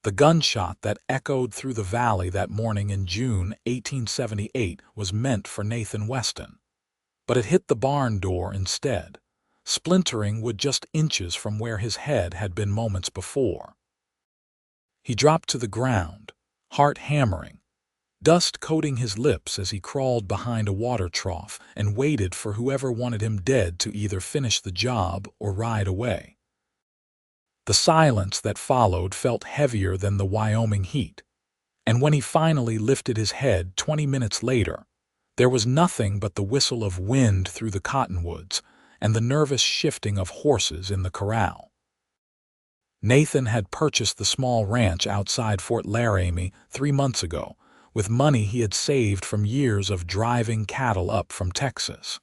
The gunshot that echoed through the valley that morning in June 1878 was meant for Nathan Weston, but it hit the barn door instead, splintering wood just inches from where his head had been moments before. He dropped to the ground, heart hammering, dust coating his lips as he crawled behind a water trough and waited for whoever wanted him dead to either finish the job or ride away. The silence that followed felt heavier than the Wyoming heat, and when he finally lifted his head 20 minutes later, there was nothing but the whistle of wind through the cottonwoods and the nervous shifting of horses in the corral. Nathan had purchased the small ranch outside Fort Laramie 3 months ago, with money he had saved from years of driving cattle up from Texas.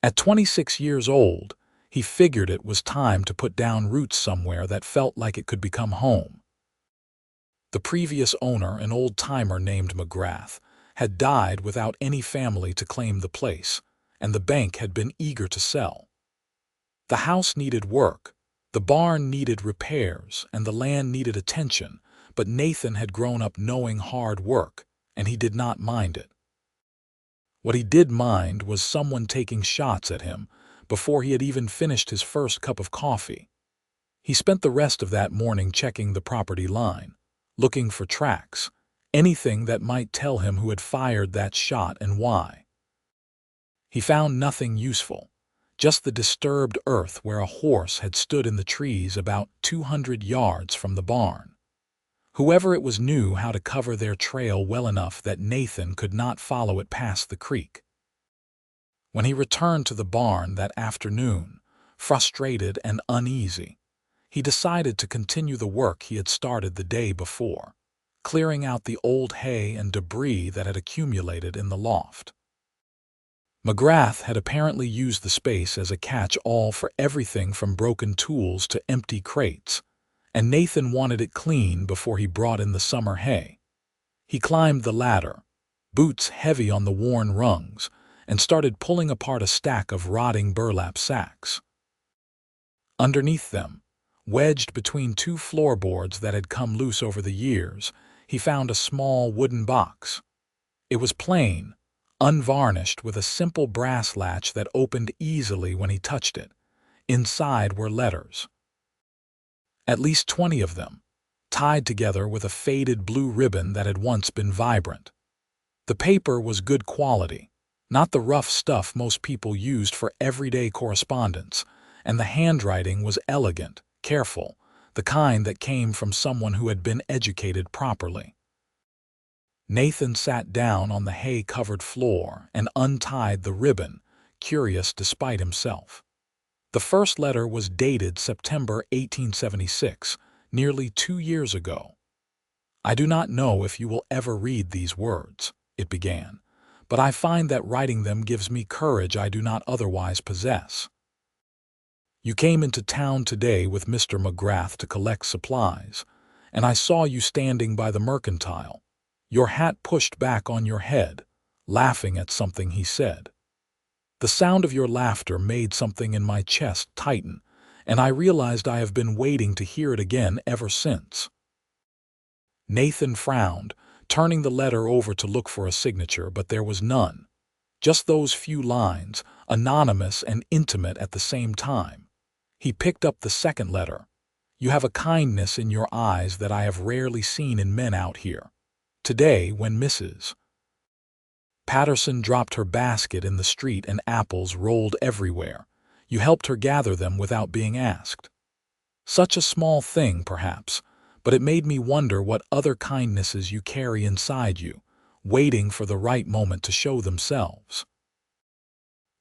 At 26 years old, he figured it was time to put down roots somewhere that felt like it could become home. The previous owner, an old-timer named McGrath, had died without any family to claim the place, and the bank had been eager to sell. The house needed work, the barn needed repairs, and the land needed attention, but Nathan had grown up knowing hard work, and he did not mind it. What he did mind was someone taking shots at him before he had even finished his first cup of coffee. He spent the rest of that morning checking the property line, looking for tracks, anything that might tell him who had fired that shot and why. He found nothing useful, just the disturbed earth where a horse had stood in the trees about 200 yards from the barn. Whoever it was knew how to cover their trail well enough that Nathan could not follow it past the creek. When he returned to the barn that afternoon, frustrated and uneasy, he decided to continue the work he had started the day before, clearing out the old hay and debris that had accumulated in the loft. McGrath had apparently used the space as a catch-all for everything from broken tools to empty crates, and Nathan wanted it clean before he brought in the summer hay. He climbed the ladder, boots heavy on the worn rungs, and started pulling apart a stack of rotting burlap sacks. Underneath them, wedged between 2 floorboards that had come loose over the years, he found a small wooden box. It was plain, unvarnished, with a simple brass latch that opened easily when he touched it. Inside were letters. At least 20 of them, tied together with a faded blue ribbon that had once been vibrant. The paper was good quality, not the rough stuff most people used for everyday correspondence, and the handwriting was elegant, careful, the kind that came from someone who had been educated properly. Nathan sat down on the hay-covered floor and untied the ribbon, curious despite himself. The first letter was dated September 1876, nearly 2 years ago. "I do not know if you will ever read these words," it began, "but I find that writing them gives me courage I do not otherwise possess. You came into town today with Mr. McGrath to collect supplies, and I saw you standing by the mercantile, your hat pushed back on your head, laughing at something he said. The sound of your laughter made something in my chest tighten, and I realized I have been waiting to hear it again ever since." Nathan frowned, turning the letter over to look for a signature, but there was none. Just those few lines, anonymous and intimate at the same time. He picked up the second letter. "You have a kindness in your eyes that I have rarely seen in men out here. Today, when Mrs. Patterson dropped her basket in the street and apples rolled everywhere, you helped her gather them without being asked. Such a small thing, perhaps, but it made me wonder what other kindnesses you carry inside you, waiting for the right moment to show themselves."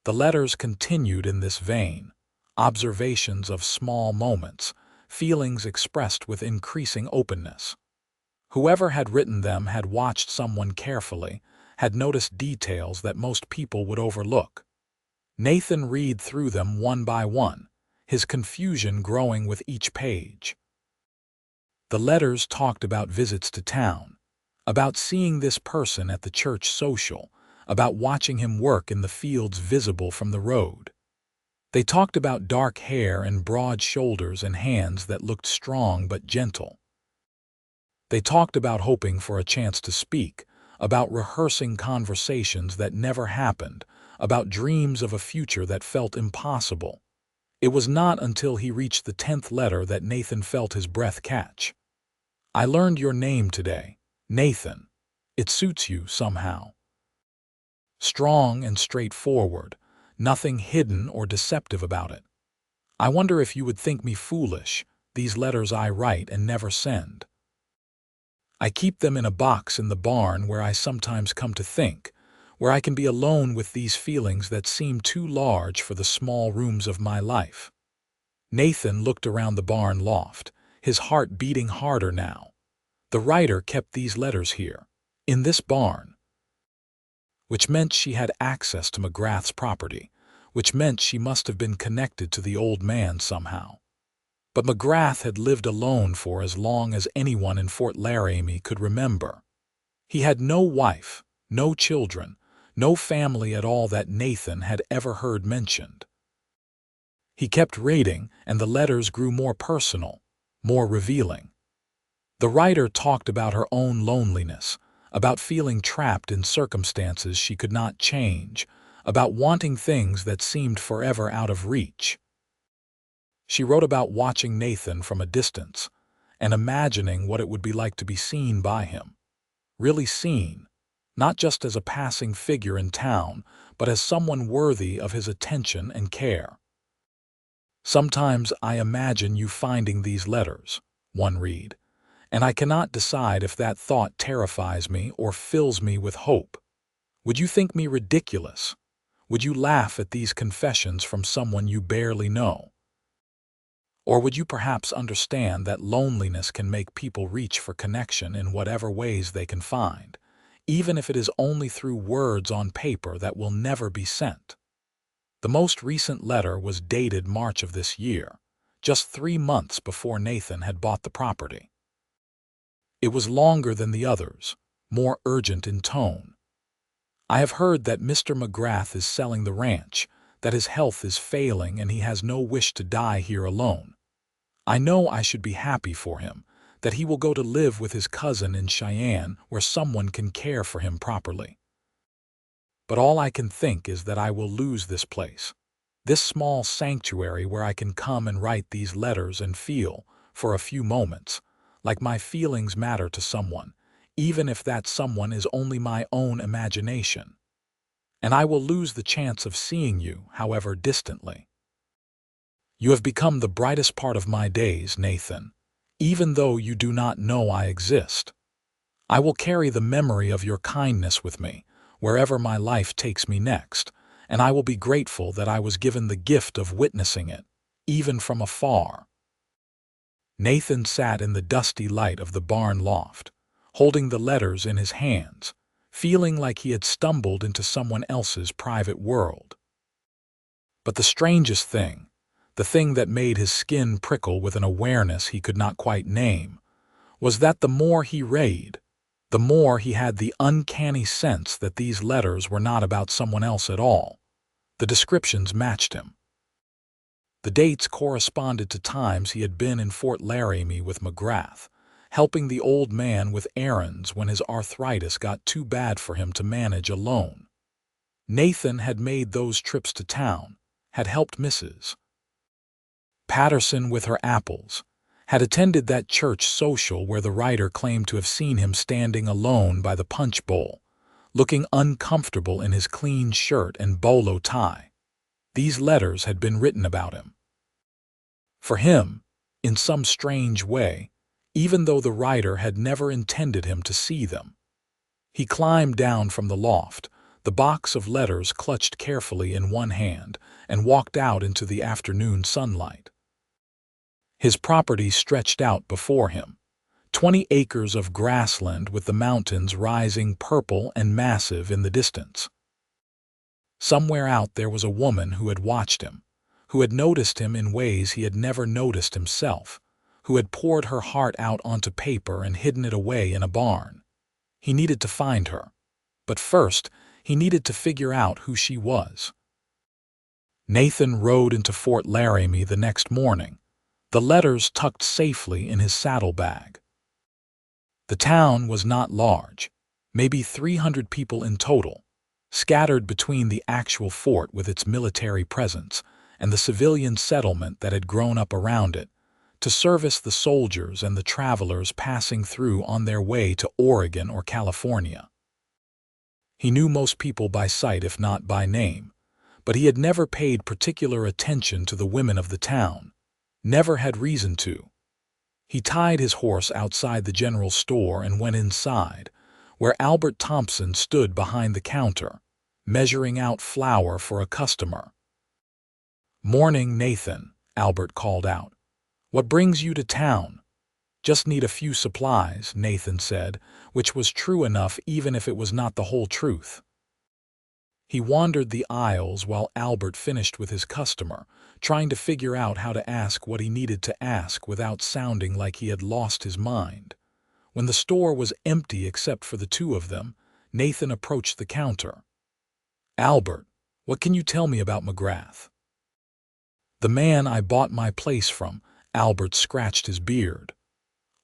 The letters continued in this vein, observations of small moments, feelings expressed with increasing openness. Whoever had written them had watched someone carefully, had noticed details that most people would overlook. Nathan read through them one by one, his confusion growing with each page. The letters talked about visits to town, about seeing this person at the church social, about watching him work in the fields visible from the road. They talked about dark hair and broad shoulders and hands that looked strong but gentle. They talked about hoping for a chance to speak, about rehearsing conversations that never happened, about dreams of a future that felt impossible. It was not until he reached the 10th letter that Nathan felt his breath catch. "I learned your name today, Nathan. It suits you somehow." Strong and straightforward, nothing hidden or deceptive about it. "I wonder if you would think me foolish, these letters I write and never send. I keep them in a box in the barn where I sometimes come to think, where I can be alone with these feelings that seem too large for the small rooms of my life." Nathan looked around the barn loft, his heart beating harder now. The writer kept these letters here, in this barn. Which meant she had access to McGrath's property, which meant she must have been connected to the old man somehow. But McGrath had lived alone for as long as anyone in Fort Laramie could remember. He had no wife, no children, no family at all that Nathan had ever heard mentioned. He kept reading, and the letters grew more personal, more revealing. The writer talked about her own loneliness, about feeling trapped in circumstances she could not change, about wanting things that seemed forever out of reach. She wrote about watching Nathan from a distance and imagining what it would be like to be seen by him. Really seen, not just as a passing figure in town, but as someone worthy of his attention and care. "Sometimes I imagine you finding these letters," one read, "and I cannot decide if that thought terrifies me or fills me with hope. Would you think me ridiculous? Would you laugh at these confessions from someone you barely know? Or would you perhaps understand that loneliness can make people reach for connection in whatever ways they can find, even if it is only through words on paper that will never be sent?" The most recent letter was dated March of this year, just 3 months before Nathan had bought the property. It was longer than the others, more urgent in tone. "I have heard that Mr. McGrath is selling the ranch, that his health is failing and he has no wish to die here alone. I know I should be happy for him, that he will go to live with his cousin in Cheyenne where someone can care for him properly. But all I can think is that I will lose this place, this small sanctuary where I can come and write these letters and feel, for a few moments, like my feelings matter to someone, even if that someone is only my own imagination. And I will lose the chance of seeing you, however distantly. You have become the brightest part of my days, Nathan, even though you do not know I exist. I will carry the memory of your kindness with me, wherever my life takes me next, and I will be grateful that I was given the gift of witnessing it, even from afar." Nathan sat in the dusty light of the barn loft, holding the letters in his hands, feeling like he had stumbled into someone else's private world. But the strangest thing, the thing that made his skin prickle with an awareness he could not quite name, was that the more he read, the more he had the uncanny sense that these letters were not about someone else at all. The descriptions matched him. The dates corresponded to times he had been in Fort Laramie with McGrath, helping the old man with errands when his arthritis got too bad for him to manage alone. Nathan had made those trips to town, had helped Mrs. Patterson with her apples, had attended that church social where the writer claimed to have seen him standing alone by the punch bowl, looking uncomfortable in his clean shirt and bolo tie. These letters had been written about him. For him, in some strange way, even though the writer had never intended him to see them. He climbed down from the loft, the box of letters clutched carefully in one hand, and walked out into the afternoon sunlight. His property stretched out before him, 20 acres of grassland with the mountains rising purple and massive in the distance. Somewhere out there was a woman who had watched him, who had noticed him in ways he had never noticed himself, who had poured her heart out onto paper and hidden it away in a barn. He needed to find her, but first he needed to figure out who she was. Nathan rode into Fort Laramie the next morning, the letters tucked safely in his saddlebag. The town was not large, maybe 300 people in total, scattered between the actual fort with its military presence and the civilian settlement that had grown up around it to service the soldiers and the travelers passing through on their way to Oregon or California. He knew most people by sight if not by name, but he had never paid particular attention to the women of the town, never had reason to. He tied his horse outside the general store and went inside, where Albert Thompson stood behind the counter, measuring out flour for a customer. "Morning, Nathan," Albert called out. "What brings you to town?" "Just need a few supplies," Nathan said, which was true enough even if it was not the whole truth. He wandered the aisles while Albert finished with his customer, trying to figure out how to ask what he needed to ask without sounding like he had lost his mind. When the store was empty except for the two of them, Nathan approached the counter. "Albert, what can you tell me about McGrath?" "The man I bought my place from," Albert scratched his beard.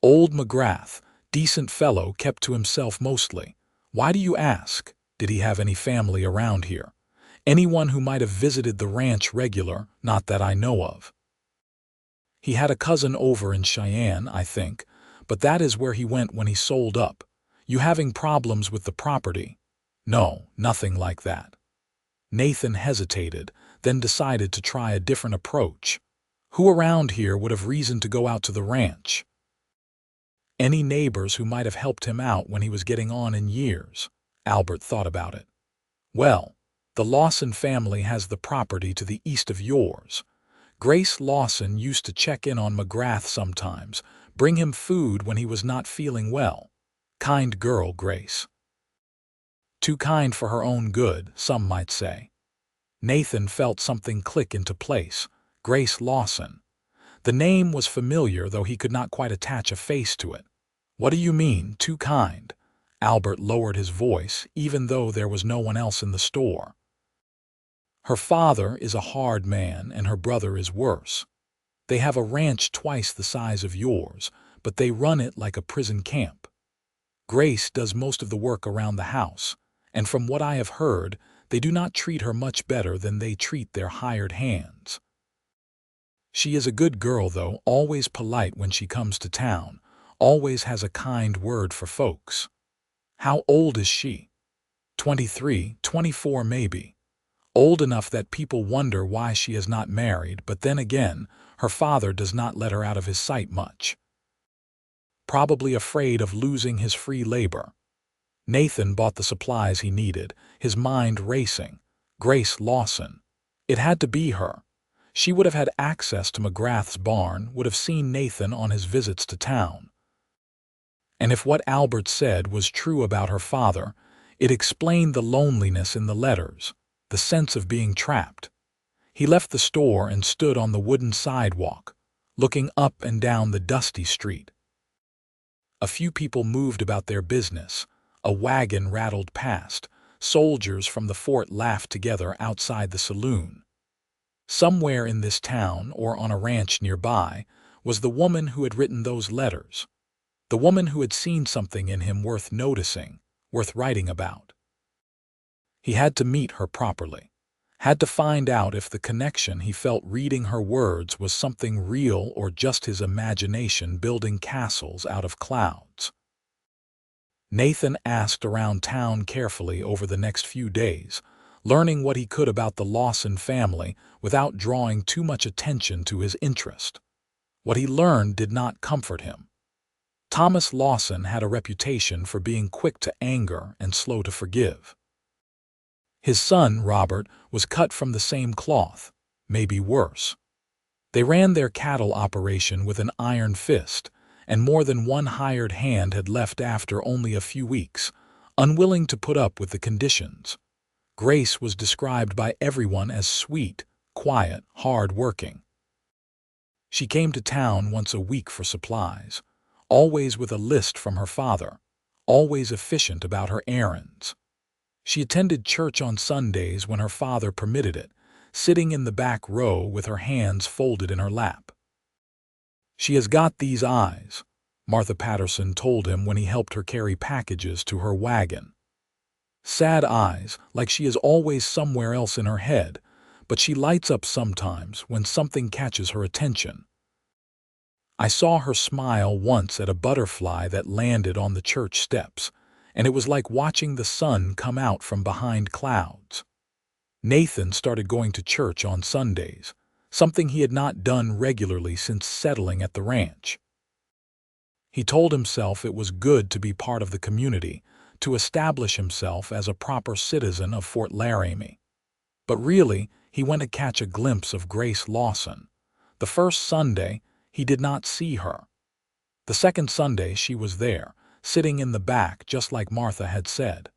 "Old McGrath, decent fellow, kept to himself mostly. Why do you ask? Did he have any family around here? Anyone who might have visited the ranch regular, not that I know of." "He had a cousin over in Cheyenne, I think, but that is where he went when he sold up. You having problems with the property?" "No, nothing like that." Nathan hesitated, then decided to try a different approach. "Who around here would have reason to go out to the ranch?" "Any neighbors who might have helped him out when he was getting on in years." Albert thought about it. "Well, the Lawson family has the property to the east of yours. Grace Lawson used to check in on McGrath sometimes, bring him food when he was not feeling well. Kind girl, Grace. Too kind for her own good, some might say." Nathan felt something click into place. Grace Lawson. The name was familiar, though he could not quite attach a face to it. "What do you mean, too kind?" Albert lowered his voice, even though there was no one else in the store. "Her father is a hard man, and her brother is worse. They have a ranch twice the size of yours, but they run it like a prison camp. Grace does most of the work around the house, and from what I have heard, they do not treat her much better than they treat their hired hands. She is a good girl, though, always polite when she comes to town, always has a kind word for folks." "How old is she?" 23, 24 maybe. Old enough that people wonder why she is not married, but then again, her father does not let her out of his sight much. Probably afraid of losing his free labor." Nathan bought the supplies he needed, his mind racing. Grace Lawson. It had to be her. She would have had access to McGrath's barn, would have seen Nathan on his visits to town. And if what Albert said was true about her father, it explained the loneliness in the letters, the sense of being trapped. He left the store and stood on the wooden sidewalk, looking up and down the dusty street. A few people moved about their business. A wagon rattled past. Soldiers from the fort laughed together outside the saloon. Somewhere in this town, or on a ranch nearby, was the woman who had written those letters. The woman who had seen something in him worth noticing, worth writing about. He had to meet her properly, had to find out if the connection he felt reading her words was something real or just his imagination building castles out of clouds. Nathan asked around town carefully over the next few days, learning what he could about the Lawson family without drawing too much attention to his interest. What he learned did not comfort him. Thomas Lawson had a reputation for being quick to anger and slow to forgive. His son, Robert, was cut from the same cloth, maybe worse. They ran their cattle operation with an iron fist, and more than one hired hand had left after only a few weeks, unwilling to put up with the conditions. Grace was described by everyone as sweet, quiet, hard-working. She came to town once a week for supplies, always with a list from her father, always efficient about her errands. She attended church on Sundays when her father permitted it, sitting in the back row with her hands folded in her lap. "She has got these eyes," Martha Patterson told him when he helped her carry packages to her wagon. Sad eyes, like she is always somewhere else in her head, but she lights up sometimes when something catches her attention. I saw her smile once at a butterfly that landed on the church steps, and it was like watching the sun come out from behind clouds. Nathan started going to church on Sundays, something he had not done regularly since settling at the ranch. He told himself it was good to be part of the community, to establish himself as a proper citizen of Fort Laramie. But really, he went to catch a glimpse of Grace Lawson. The first Sunday, he did not see her. The second Sunday, she was there, sitting in the back just like Martha had said.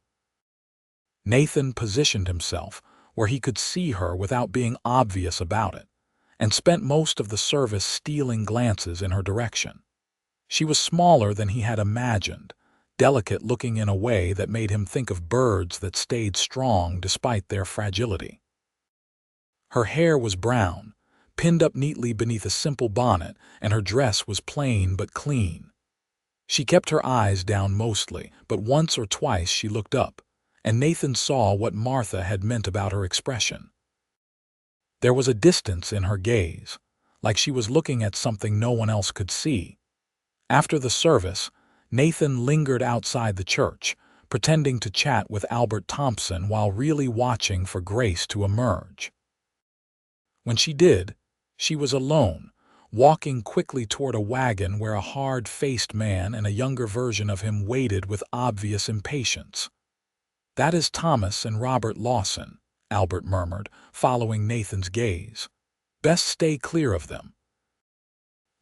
Nathan positioned himself where he could see her without being obvious about it, and spent most of the service stealing glances in her direction. She was smaller than he had imagined, delicate-looking in a way that made him think of birds that stayed strong despite their fragility. Her hair was brown, pinned up neatly beneath a simple bonnet, and her dress was plain but clean. She kept her eyes down mostly, but once or twice she looked up, and Nathan saw what Martha had meant about her expression. There was a distance in her gaze, like she was looking at something no one else could see. After the service, Nathan lingered outside the church, pretending to chat with Albert Thompson while really watching for Grace to emerge. When she did, she was alone, walking quickly toward a wagon where a hard-faced man and a younger version of him waited with obvious impatience. "That is Thomas and Robert Lawson," Albert murmured, following Nathan's gaze. "Best stay clear of them.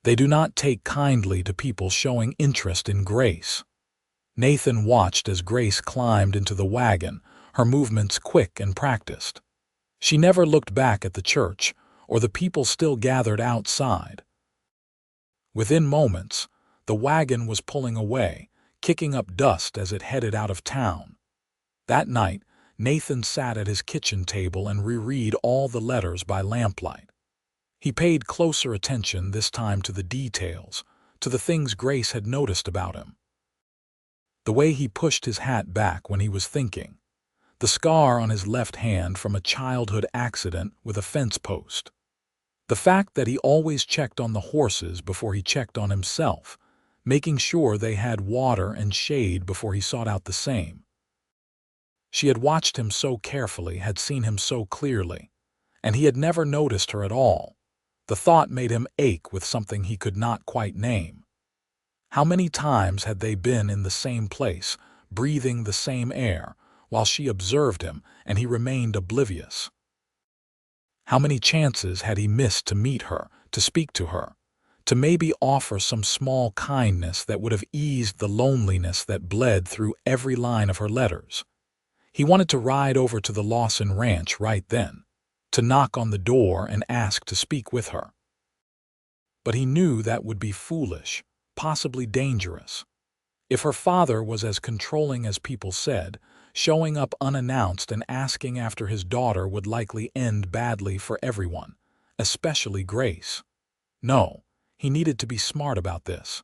They do not take kindly to people showing interest in Grace." Nathan watched as Grace climbed into the wagon, her movements quick and practiced. She never looked back at the church, or the people still gathered outside. Within moments, the wagon was pulling away, kicking up dust as it headed out of town. That night, Nathan sat at his kitchen table and reread all the letters by lamplight. He paid closer attention this time to the details, to the things Grace had noticed about him. The way he pushed his hat back when he was thinking, the scar on his left hand from a childhood accident with a fence post, the fact that he always checked on the horses before he checked on himself, making sure they had water and shade before he sought out the same. She had watched him so carefully, had seen him so clearly, and he had never noticed her at all. The thought made him ache with something he could not quite name. How many times had they been in the same place, breathing the same air, while she observed him and he remained oblivious? How many chances had he missed to meet her, to speak to her, to maybe offer some small kindness that would have eased the loneliness that bled through every line of her letters? He wanted to ride over to the Lawson ranch right then, to knock on the door and ask to speak with her. But he knew that would be foolish, possibly dangerous. If her father was as controlling as people said, showing up unannounced and asking after his daughter would likely end badly for everyone, especially Grace. No, he needed to be smart about this.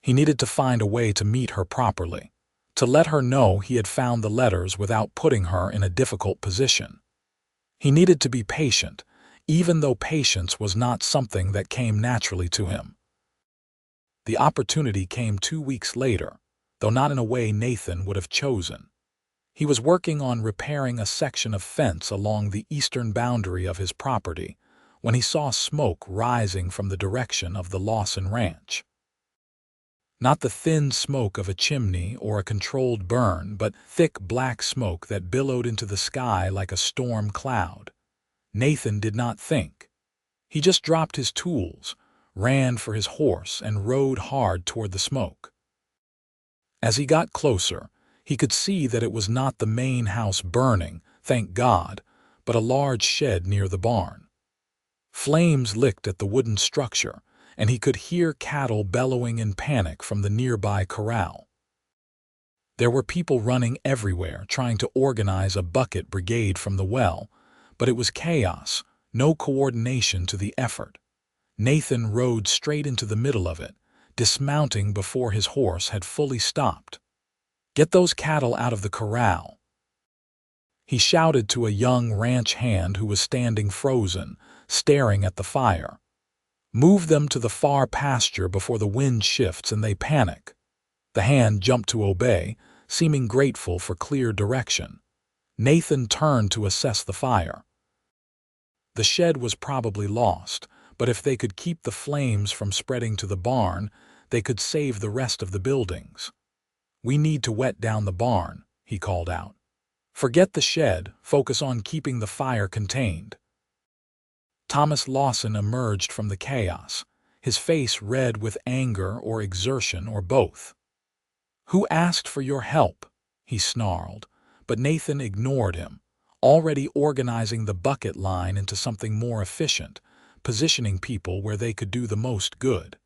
He needed to find a way to meet her properly, to let her know he had found the letters without putting her in a difficult position. He needed to be patient, even though patience was not something that came naturally to him. The opportunity came 2 weeks later, though not in a way Nathan would have chosen. He was working on repairing a section of fence along the eastern boundary of his property when he saw smoke rising from the direction of the Lawson ranch. Not the thin smoke of a chimney or a controlled burn, but thick black smoke that billowed into the sky like a storm cloud. Nathan did not think. He just dropped his tools, ran for his horse, and rode hard toward the smoke. As he got closer, he could see that it was not the main house burning, thank God, but a large shed near the barn. Flames licked at the wooden structure, and he could hear cattle bellowing in panic from the nearby corral. There were people running everywhere trying to organize a bucket brigade from the well, but it was chaos, no coordination to the effort. Nathan rode straight into the middle of it, dismounting before his horse had fully stopped. "Get those cattle out of the corral," he shouted to a young ranch hand who was standing frozen, staring at the fire. "Move them to the far pasture before the wind shifts and they panic." The hand jumped to obey, seeming grateful for clear direction. Nathan turned to assess the fire. The shed was probably lost, but if they could keep the flames from spreading to the barn, they could save the rest of the buildings. "We need to wet down the barn," he called out. "Forget the shed, focus on keeping the fire contained." Thomas Lawson emerged from the chaos, his face red with anger or exertion or both. "Who asked for your help?" he snarled, but Nathan ignored him, already organizing the bucket line into something more efficient, positioning people where they could do the most good.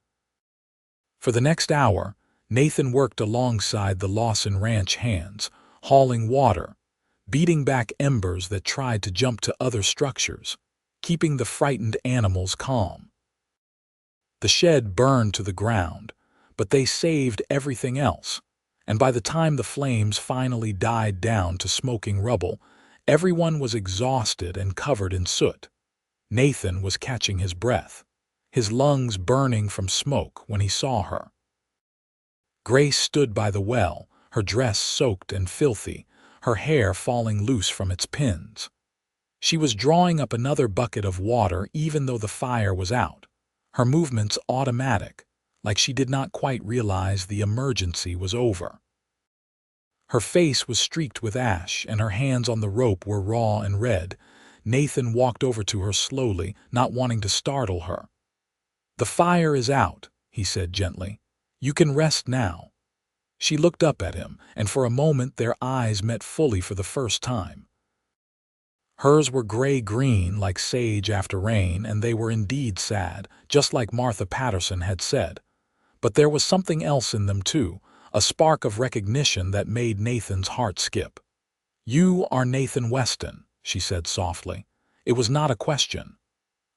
For the next hour, Nathan worked alongside the Lawson ranch hands, hauling water, beating back embers that tried to jump to other structures, keeping the frightened animals calm. The shed burned to the ground, but they saved everything else, and by the time the flames finally died down to smoking rubble, everyone was exhausted and covered in soot. Nathan was catching his breath, his lungs burning from smoke when he saw her. Grace stood by the well, her dress soaked and filthy, her hair falling loose from its pins. She was drawing up another bucket of water even though the fire was out, her movements automatic, like she did not quite realize the emergency was over. Her face was streaked with ash and her hands on the rope were raw and red. Nathan walked over to her slowly, not wanting to startle her. "The fire is out," he said gently. "You can rest now." She looked up at him, and for a moment their eyes met fully for the first time. Hers were gray-green like sage after rain, and they were indeed sad, just like Martha Patterson had said. But there was something else in them too, a spark of recognition that made Nathan's heart skip. "You are Nathan Weston," she said softly. It was not a question.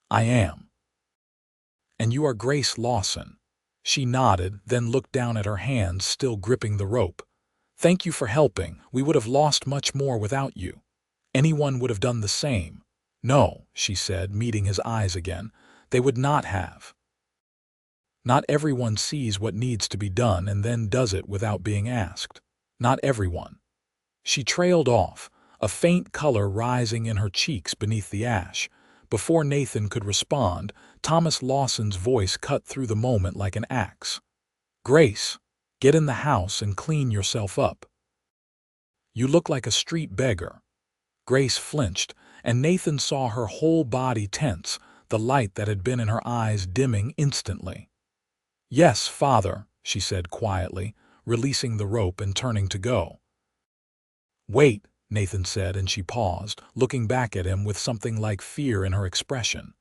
"I am." "And you are Grace Lawson." She nodded, then looked down at her hands still gripping the rope. "Thank you for helping. We would have lost much more without you. Anyone would have done the same." "No," she said, meeting his eyes again. "They would not have." Not everyone sees what needs to be done and then does it without being asked. Not everyone. She trailed off, a faint color rising in her cheeks beneath the ash. Before Nathan could respond, Thomas Lawson's voice cut through the moment like an axe. "Grace, get in the house and clean yourself up. You look like a street beggar." Grace flinched, and Nathan saw her whole body tense, the light that had been in her eyes dimming instantly. "Yes, Father," she said quietly, releasing the rope and turning to go. "Wait," Nathan said, and she paused, looking back at him with something like fear in her expression.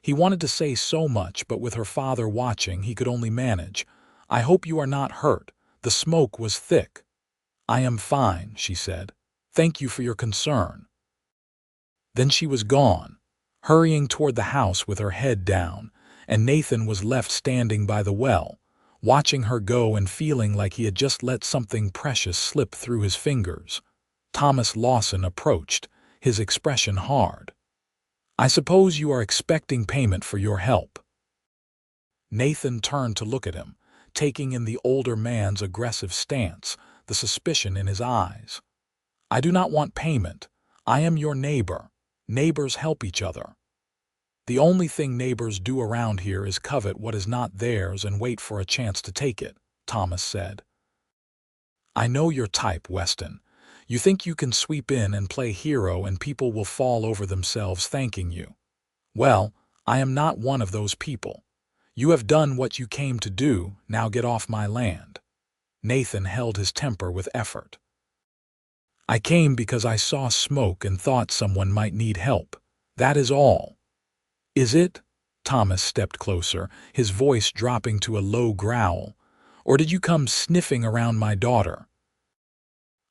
He wanted to say so much, but with her father watching, he could only manage. "I hope you are not hurt. The smoke was thick." "I am fine," she said. "Thank you for your concern." Then she was gone, hurrying toward the house with her head down, and Nathan was left standing by the well, watching her go and feeling like he had just let something precious slip through his fingers. Thomas Lawson approached, his expression hard. "I suppose you are expecting payment for your help." Nathan turned to look at him, taking in the older man's aggressive stance, the suspicion in his eyes. "I do not want payment. I am your neighbor. Neighbors help each other." "The only thing neighbors do around here is covet what is not theirs and wait for a chance to take it," Thomas said. "I know your type, Weston. You think you can sweep in and play hero and people will fall over themselves thanking you. Well, I am not one of those people. You have done what you came to do, now get off my land." Nathan held his temper with effort. "I came because I saw smoke and thought someone might need help. That is all." "Is it?" Thomas stepped closer, his voice dropping to a low growl. "Or did you come sniffing around my daughter?"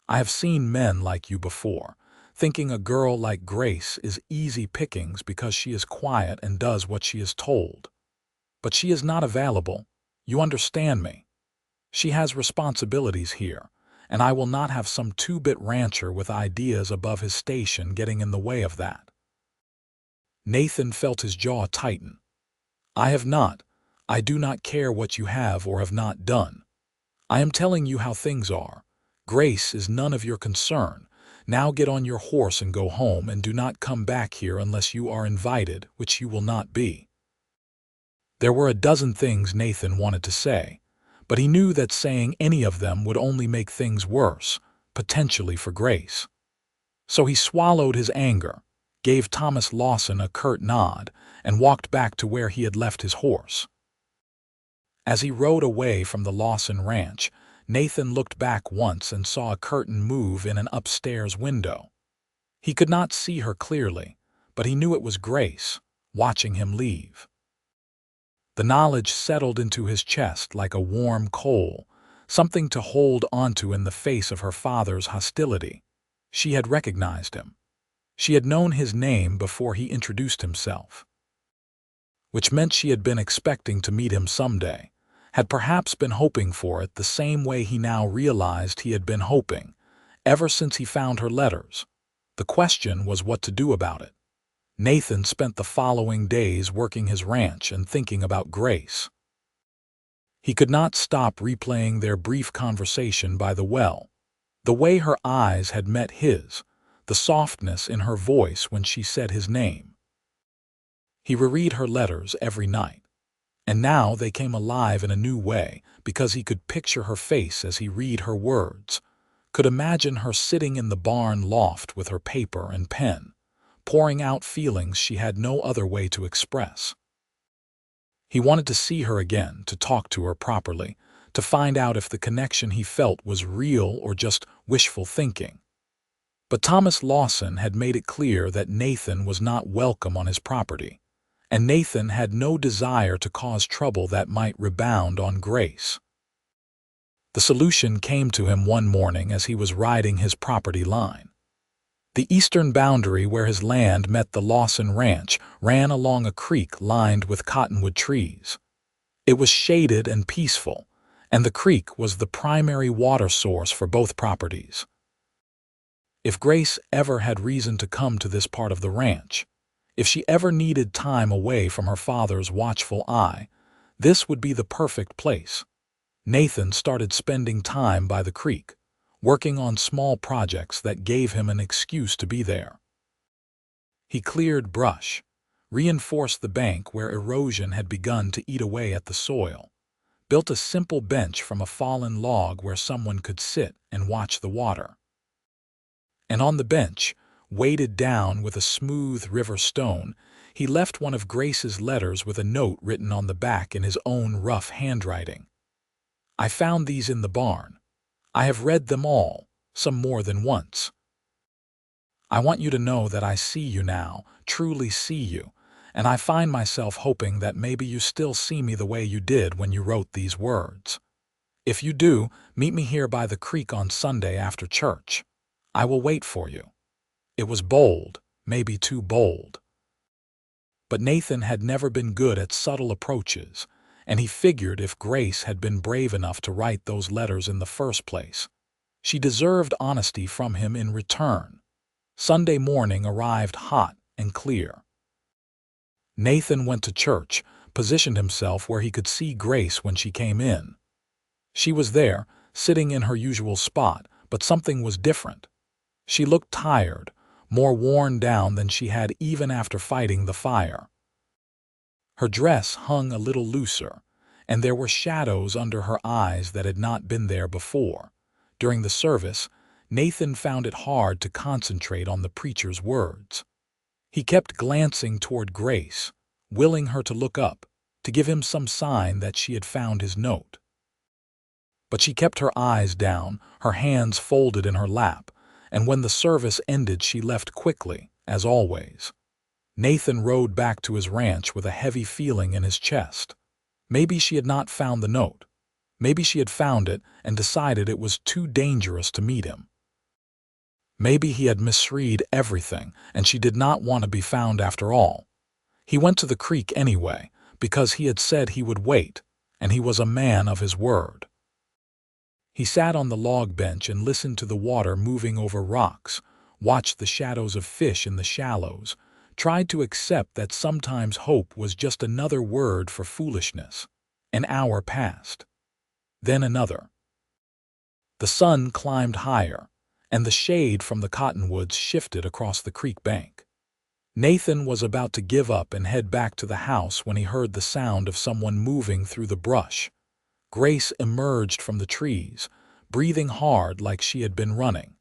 "I have seen men like you before, thinking a girl like Grace is easy pickings because she is quiet and does what she is told. But she is not available. You understand me. She has responsibilities here, and I will not have some two-bit rancher with ideas above his station getting in the way of that." Nathan felt his jaw tighten. "I have not. I do not care what you have or have not done. I am telling you how things are. Grace is none of your concern. Now get on your horse and go home, and do not come back here unless you are invited, which you will not be." There were a dozen things Nathan wanted to say, but he knew that saying any of them would only make things worse, potentially for Grace. So he swallowed his anger, gave Thomas Lawson a curt nod, and walked back to where he had left his horse. As he rode away from the Lawson ranch, Nathan looked back once and saw a curtain move in an upstairs window. He could not see her clearly, but he knew it was Grace, watching him leave. The knowledge settled into his chest like a warm coal, something to hold onto in the face of her father's hostility. She had recognized him. She had known his name before he introduced himself, which meant she had been expecting to meet him someday, had perhaps been hoping for it the same way he now realized he had been hoping, ever since he found her letters. The question was what to do about it. Nathan spent the following days working his ranch and thinking about Grace. He could not stop replaying their brief conversation by the well, the way her eyes had met his, the softness in her voice when she said his name. He reread her letters every night, and now they came alive in a new way because he could picture her face as he read her words, could imagine her sitting in the barn loft with her paper and pen, pouring out feelings she had no other way to express. He wanted to see her again, to talk to her properly, to find out if the connection he felt was real or just wishful thinking. But Thomas Lawson had made it clear that Nathan was not welcome on his property, and Nathan had no desire to cause trouble that might rebound on Grace. The solution came to him one morning as he was riding his property line. The eastern boundary where his land met the Lawson ranch ran along a creek lined with cottonwood trees. It was shaded and peaceful, and the creek was the primary water source for both properties. If Grace ever had reason to come to this part of the ranch, if she ever needed time away from her father's watchful eye, this would be the perfect place. Nathan started spending time by the creek, working on small projects that gave him an excuse to be there. He cleared brush, reinforced the bank where erosion had begun to eat away at the soil, built a simple bench from a fallen log where someone could sit and watch the water. And on the bench, weighted down with a smooth river stone, he left one of Grace's letters with a note written on the back in his own rough handwriting. "I found these in the barn. I have read them all, some more than once. I want you to know that I see you now, truly see you, and I find myself hoping that maybe you still see me the way you did when you wrote these words. If you do, meet me here by the creek on Sunday after church. I will wait for you." It was bold, maybe too bold. But Nathan had never been good at subtle approaches, and he figured if Grace had been brave enough to write those letters in the first place, she deserved honesty from him in return. Sunday morning arrived hot and clear. Nathan went to church, positioned himself where he could see Grace when she came in. She was there, sitting in her usual spot, but something was different. She looked tired, more worn down than she had even after fighting the fire. Her dress hung a little looser, and there were shadows under her eyes that had not been there before. During the service, Nathan found it hard to concentrate on the preacher's words. He kept glancing toward Grace, willing her to look up, to give him some sign that she had found his note. But she kept her eyes down, her hands folded in her lap, and when the service ended she left quickly, as always. Nathan rode back to his ranch with a heavy feeling in his chest. Maybe she had not found the note. Maybe she had found it and decided it was too dangerous to meet him. Maybe he had misread everything and she did not want to be found after all. He went to the creek anyway, because he had said he would wait, and he was a man of his word. He sat on the log bench and listened to the water moving over rocks, watched the shadows of fish in the shallows, tried to accept that sometimes hope was just another word for foolishness. An hour passed. Then another. The sun climbed higher, and the shade from the cottonwoods shifted across the creek bank. Nathan was about to give up and head back to the house when he heard the sound of someone moving through the brush. Grace emerged from the trees, breathing hard like she had been running.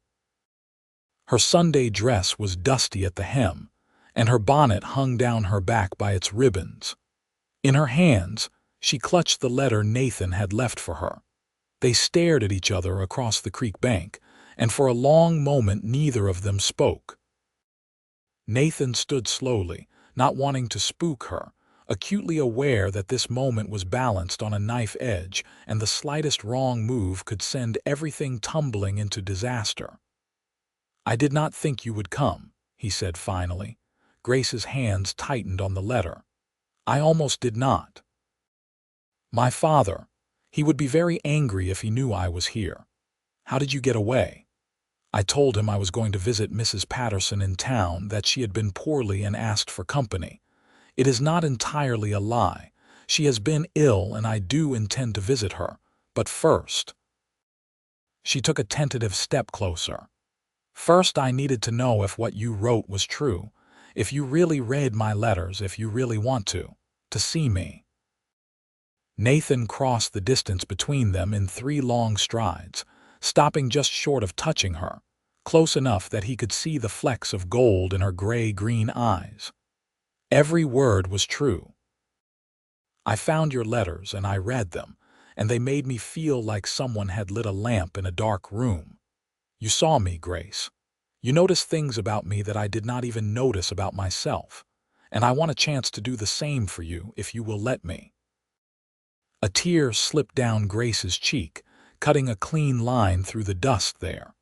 Her Sunday dress was dusty at the hem, and her bonnet hung down her back by its ribbons. In her hands, she clutched the letter Nathan had left for her. They stared at each other across the creek bank, and for a long moment neither of them spoke. Nathan stood slowly, not wanting to spook her, acutely aware that this moment was balanced on a knife edge and the slightest wrong move could send everything tumbling into disaster. "I did not think you would come," he said finally. Grace's hands tightened on the letter. "I almost did not. My father, he would be very angry if he knew I was here. How did you get away?" I told him I was going to visit Mrs. Patterson in town, that she had been poorly and asked for company. It is not entirely a lie. She has been ill and I do intend to visit her. But first. She took a tentative step closer. "First, I needed to know if what you wrote was true, if you really read my letters, if you really want to see me." Nathan crossed the distance between them in 3 long strides, stopping just short of touching her, close enough that he could see the flecks of gold in her gray-green eyes. Every word was true. "I found your letters and I read them, and they made me feel like someone had lit a lamp in a dark room. You saw me, Grace. You noticed things about me that I did not even notice about myself, and I want a chance to do the same for you if you will let me." A tear slipped down Grace's cheek, cutting a clean line through the dust there.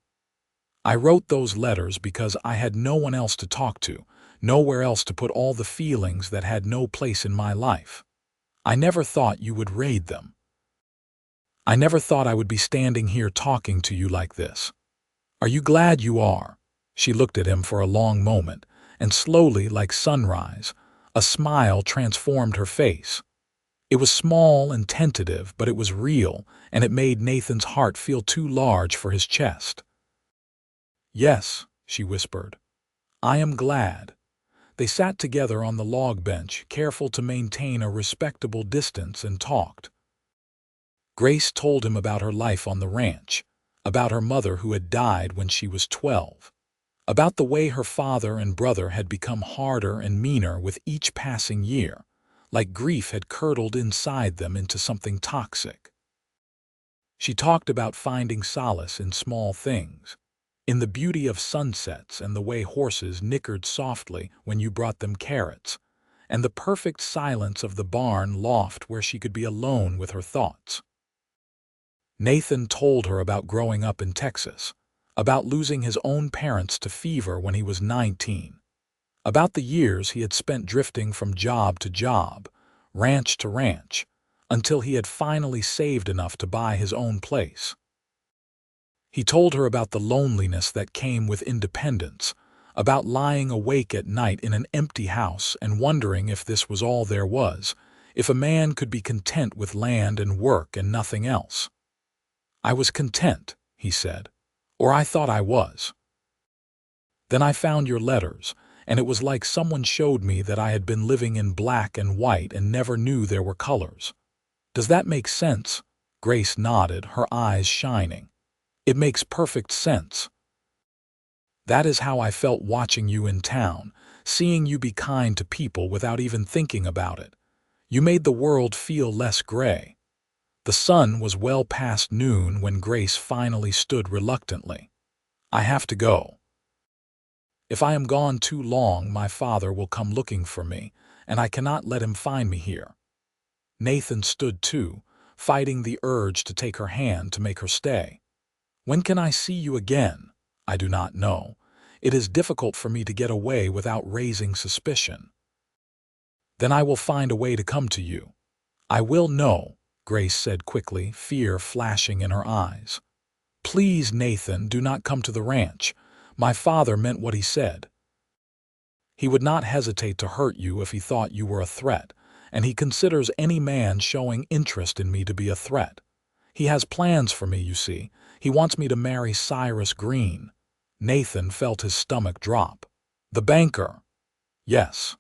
"I wrote those letters because I had no one else to talk to, nowhere else to put all the feelings that had no place in my life. I never thought you would read them. I never thought I would be standing here talking to you like this. Are you glad you are?" She looked at him for a long moment, and slowly, like sunrise, a smile transformed her face. It was small and tentative, but it was real, and it made Nathan's heart feel too large for his chest. "Yes," she whispered. "I am glad." They sat together on the log bench, careful to maintain a respectable distance, and talked. Grace told him about her life on the ranch, about her mother who had died when she was 12, about the way her father and brother had become harder and meaner with each passing year, like grief had curdled inside them into something toxic. She talked about finding solace in small things, in the beauty of sunsets and the way horses nickered softly when you brought them carrots, and the perfect silence of the barn loft where she could be alone with her thoughts. Nathan told her about growing up in Texas, about losing his own parents to fever when he was 19, about the years he had spent drifting from job to job, ranch to ranch, until he had finally saved enough to buy his own place. He told her about the loneliness that came with independence, about lying awake at night in an empty house and wondering if this was all there was, if a man could be content with land and work and nothing else. "I was content," he said, "or I thought I was. Then I found your letters, and it was like someone showed me that I had been living in black and white and never knew there were colors." "Does that make sense?" Grace nodded, her eyes shining. "It makes perfect sense. That is how I felt watching you in town, seeing you be kind to people without even thinking about it. You made the world feel less gray." The sun was well past noon when Grace finally stood reluctantly. "I have to go. If I am gone too long, my father will come looking for me, and I cannot let him find me here." Nathan stood too, fighting the urge to take her hand to make her stay. "When can I see you again?" "I do not know. It is difficult for me to get away without raising suspicion." "Then I will find a way to come to you. I will know," Grace said quickly, fear flashing in her eyes. "Please, Nathan, do not come to the ranch. My father meant what he said. He would not hesitate to hurt you if he thought you were a threat, and he considers any man showing interest in me to be a threat. He has plans for me, you see. He wants me to marry Cyrus Green." Nathan felt his stomach drop. "The banker?" "Yes.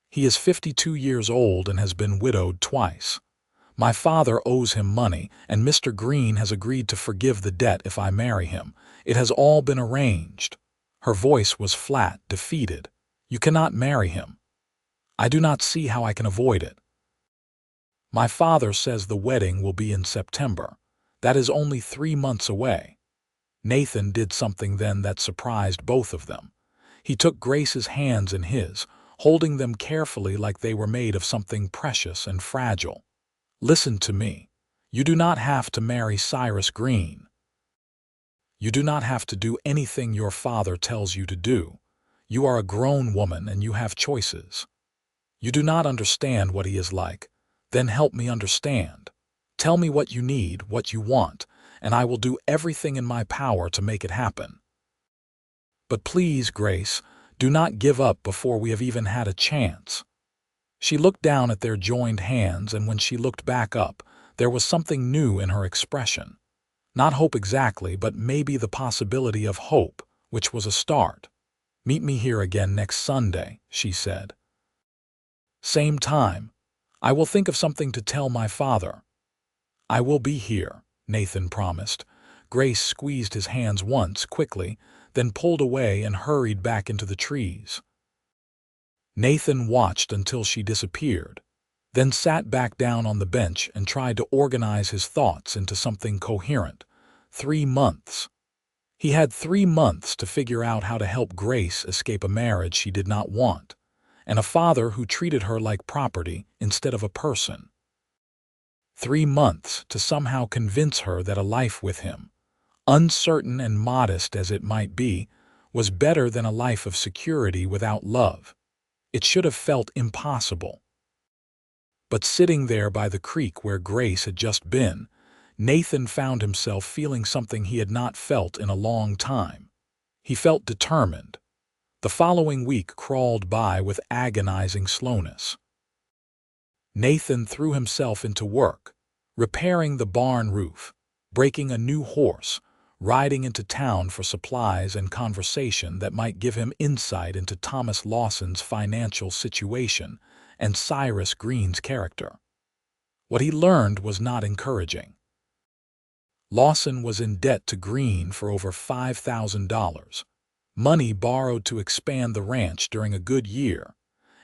He is 52 years old and has been widowed twice. My father owes him money, and Mr. Green has agreed to forgive the debt if I marry him. It has all been arranged." Her voice was flat, defeated. "You cannot marry him." "I do not see how I can avoid it." "My father says the wedding will be in September. That is only 3 months away." Nathan did something then that surprised both of them. He took Grace's hands in his, holding them carefully like they were made of something precious and fragile. "Listen to me. You do not have to marry Cyrus Green. You do not have to do anything your father tells you to do. You are a grown woman and you have choices. You do not understand what he is like. Then help me understand. Tell me what you need, what you want, and I will do everything in my power to make it happen. But please, Grace, do not give up before we have even had a chance." She looked down at their joined hands, and when she looked back up, there was something new in her expression. Not hope exactly, but maybe the possibility of hope, which was a start. "Meet me here again next Sunday," she said. "Same time. I will think of something to tell my father." "I will be here," Nathan promised. Grace squeezed his hands once, quickly, then pulled away and hurried back into the trees. Nathan watched until she disappeared, then sat back down on the bench and tried to organize his thoughts into something coherent. 3 months. He had 3 months to figure out how to help Grace escape a marriage she did not want, and a father who treated her like property instead of a person. 3 months to somehow convince her that a life with him, uncertain and modest as it might be, was better than a life of security without love. It should have felt impossible. But sitting there by the creek where Grace had just been, Nathan found himself feeling something he had not felt in a long time. He felt determined. The following week crawled by with agonizing slowness. Nathan threw himself into work, repairing the barn roof, breaking a new horse, riding into town for supplies and conversation that might give him insight into Thomas Lawson's financial situation and Cyrus Green's character. What he learned was not encouraging. Lawson was in debt to Green for over $5,000, money borrowed to expand the ranch during a good year,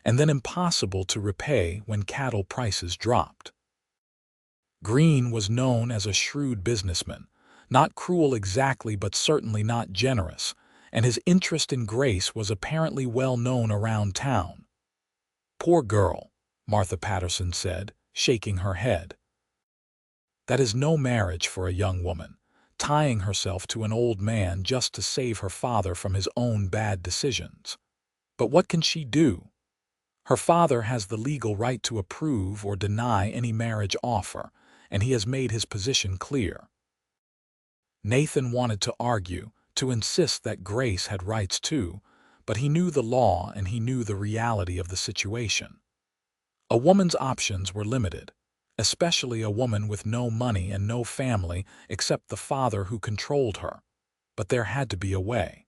and then impossible to repay when cattle prices dropped. Green was known as a shrewd businessman, not cruel exactly but certainly not generous, and his interest in Grace was apparently well known around town. "Poor girl," Martha Patterson said, shaking her head. "That is no marriage for a young woman, tying herself to an old man just to save her father from his own bad decisions. But what can she do? Her father has the legal right to approve or deny any marriage offer, and he has made his position clear." Nathan wanted to argue, to insist that Grace had rights too, but he knew the law and he knew the reality of the situation. A woman's options were limited, especially a woman with no money and no family except the father who controlled her. But there had to be a way.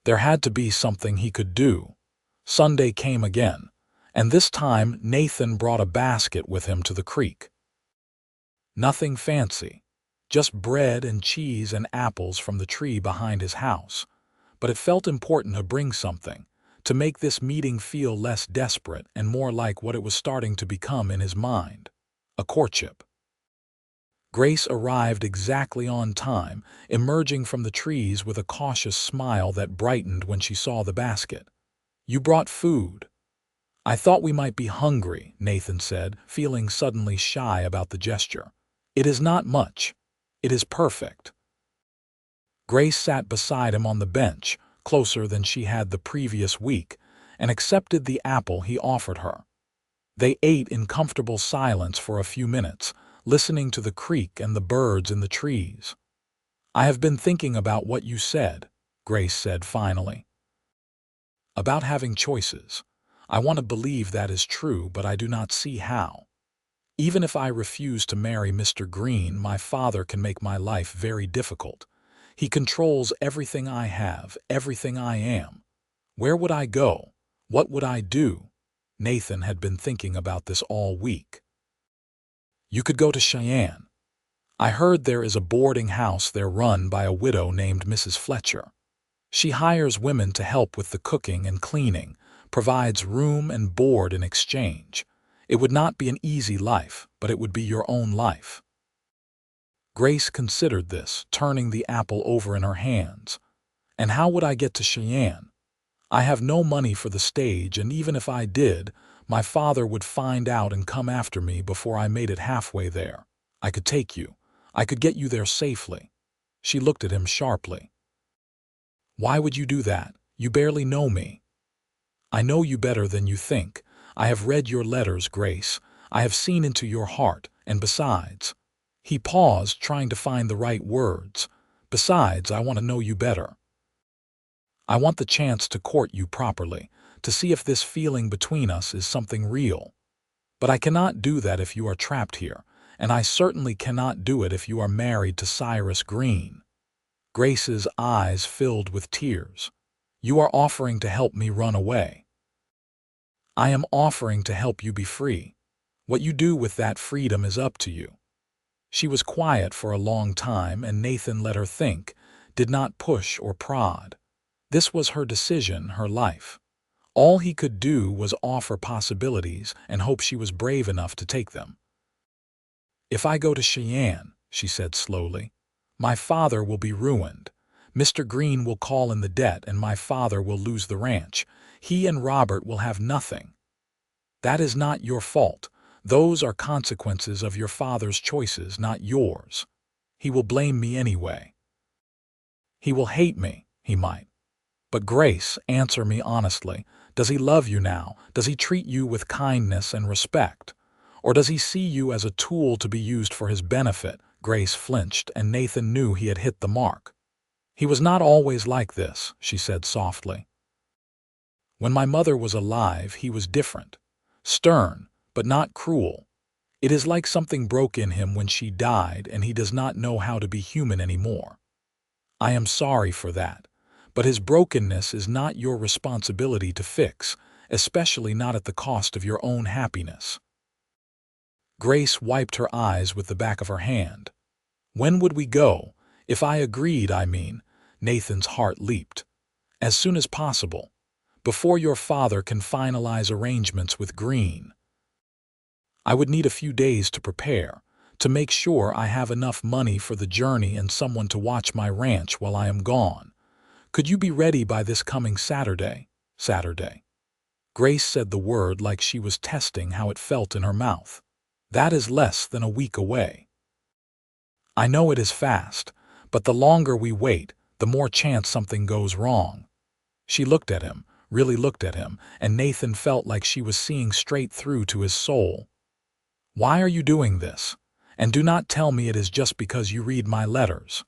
There had to be something he could do. Sunday came again, and this time Nathan brought a basket with him to the creek. Nothing fancy, just bread and cheese and apples from the tree behind his house. But it felt important to bring something, to make this meeting feel less desperate and more like what it was starting to become in his mind: a courtship. Grace arrived exactly on time, emerging from the trees with a cautious smile that brightened when she saw the basket. "You brought food." "I thought we might be hungry," Nathan said, feeling suddenly shy about the gesture. "It is not much. It is perfect." Grace sat beside him on the bench, closer than she had the previous week, and accepted the apple he offered her. They ate in comfortable silence for a few minutes, listening to the creek and the birds in the trees. "I have been thinking about what you said," Grace said finally. "About having choices. I want to believe that is true, but I do not see how. Even if I refuse to marry Mr. Green, my father can make my life very difficult. He controls everything I have, everything I am. Where would I go? What would I do?" Nathan had been thinking about this all week. "You could go to Cheyenne. I heard there is a boarding house there run by a widow named Mrs. Fletcher. She hires women to help with the cooking and cleaning, provides room and board in exchange. It would not be an easy life, but it would be your own life." Grace considered this, turning the apple over in her hands. "And how would I get to Cheyenne? I have no money for the stage, and even if I did, my father would find out and come after me before I made it halfway there. I could take you. I could get you there safely." She looked at him sharply. "Why would you do that? You barely know me." "I know you better than you think. I have read your letters, Grace. I have seen into your heart, and besides—" He paused, trying to find the right words. "Besides, I want to know you better. I want the chance to court you properly, to see if this feeling between us is something real. But I cannot do that if you are trapped here, and I certainly cannot do it if you are married to Cyrus Green." Grace's eyes filled with tears. "You are offering to help me run away." "I am offering to help you be free. What you do with that freedom is up to you." She was quiet for a long time, and Nathan let her think, did not push or prod. This was her decision, her life. All he could do was offer possibilities and hope she was brave enough to take them. "If I go to Cheyenne," she said slowly, "my father will be ruined. Mr. Green will call in the debt and my father will lose the ranch. He and Robert will have nothing. That is not your fault. Those are consequences of your father's choices, not yours. He will blame me anyway. He will hate me, he might. But Grace, answer me honestly. Does he love you now? Does he treat you with kindness and respect? Or does he see you as a tool to be used for his benefit?" Grace flinched, and Nathan knew he had hit the mark. "He was not always like this," she said softly. "When my mother was alive, he was different. Stern, but not cruel. It is like something broke in him when she died, and he does not know how to be human anymore. I am sorry for that. But his brokenness is not your responsibility to fix, especially not at the cost of your own happiness." Grace wiped her eyes with the back of her hand. "When would we go? If I agreed, I mean." Nathan's heart leaped. "As soon as possible. Before your father can finalize arrangements with Green. I would need a few days to prepare, to make sure I have enough money for the journey and someone to watch my ranch while I am gone. Could you be ready by this coming Saturday?" Saturday. Grace said the word like she was testing how it felt in her mouth. "That is less than a week away." "I know it is fast, but the longer we wait, the more chance something goes wrong." She looked at him, really looked at him, and Nathan felt like she was seeing straight through to his soul. "Why are you doing this? And do not tell me it is just because you read my letters.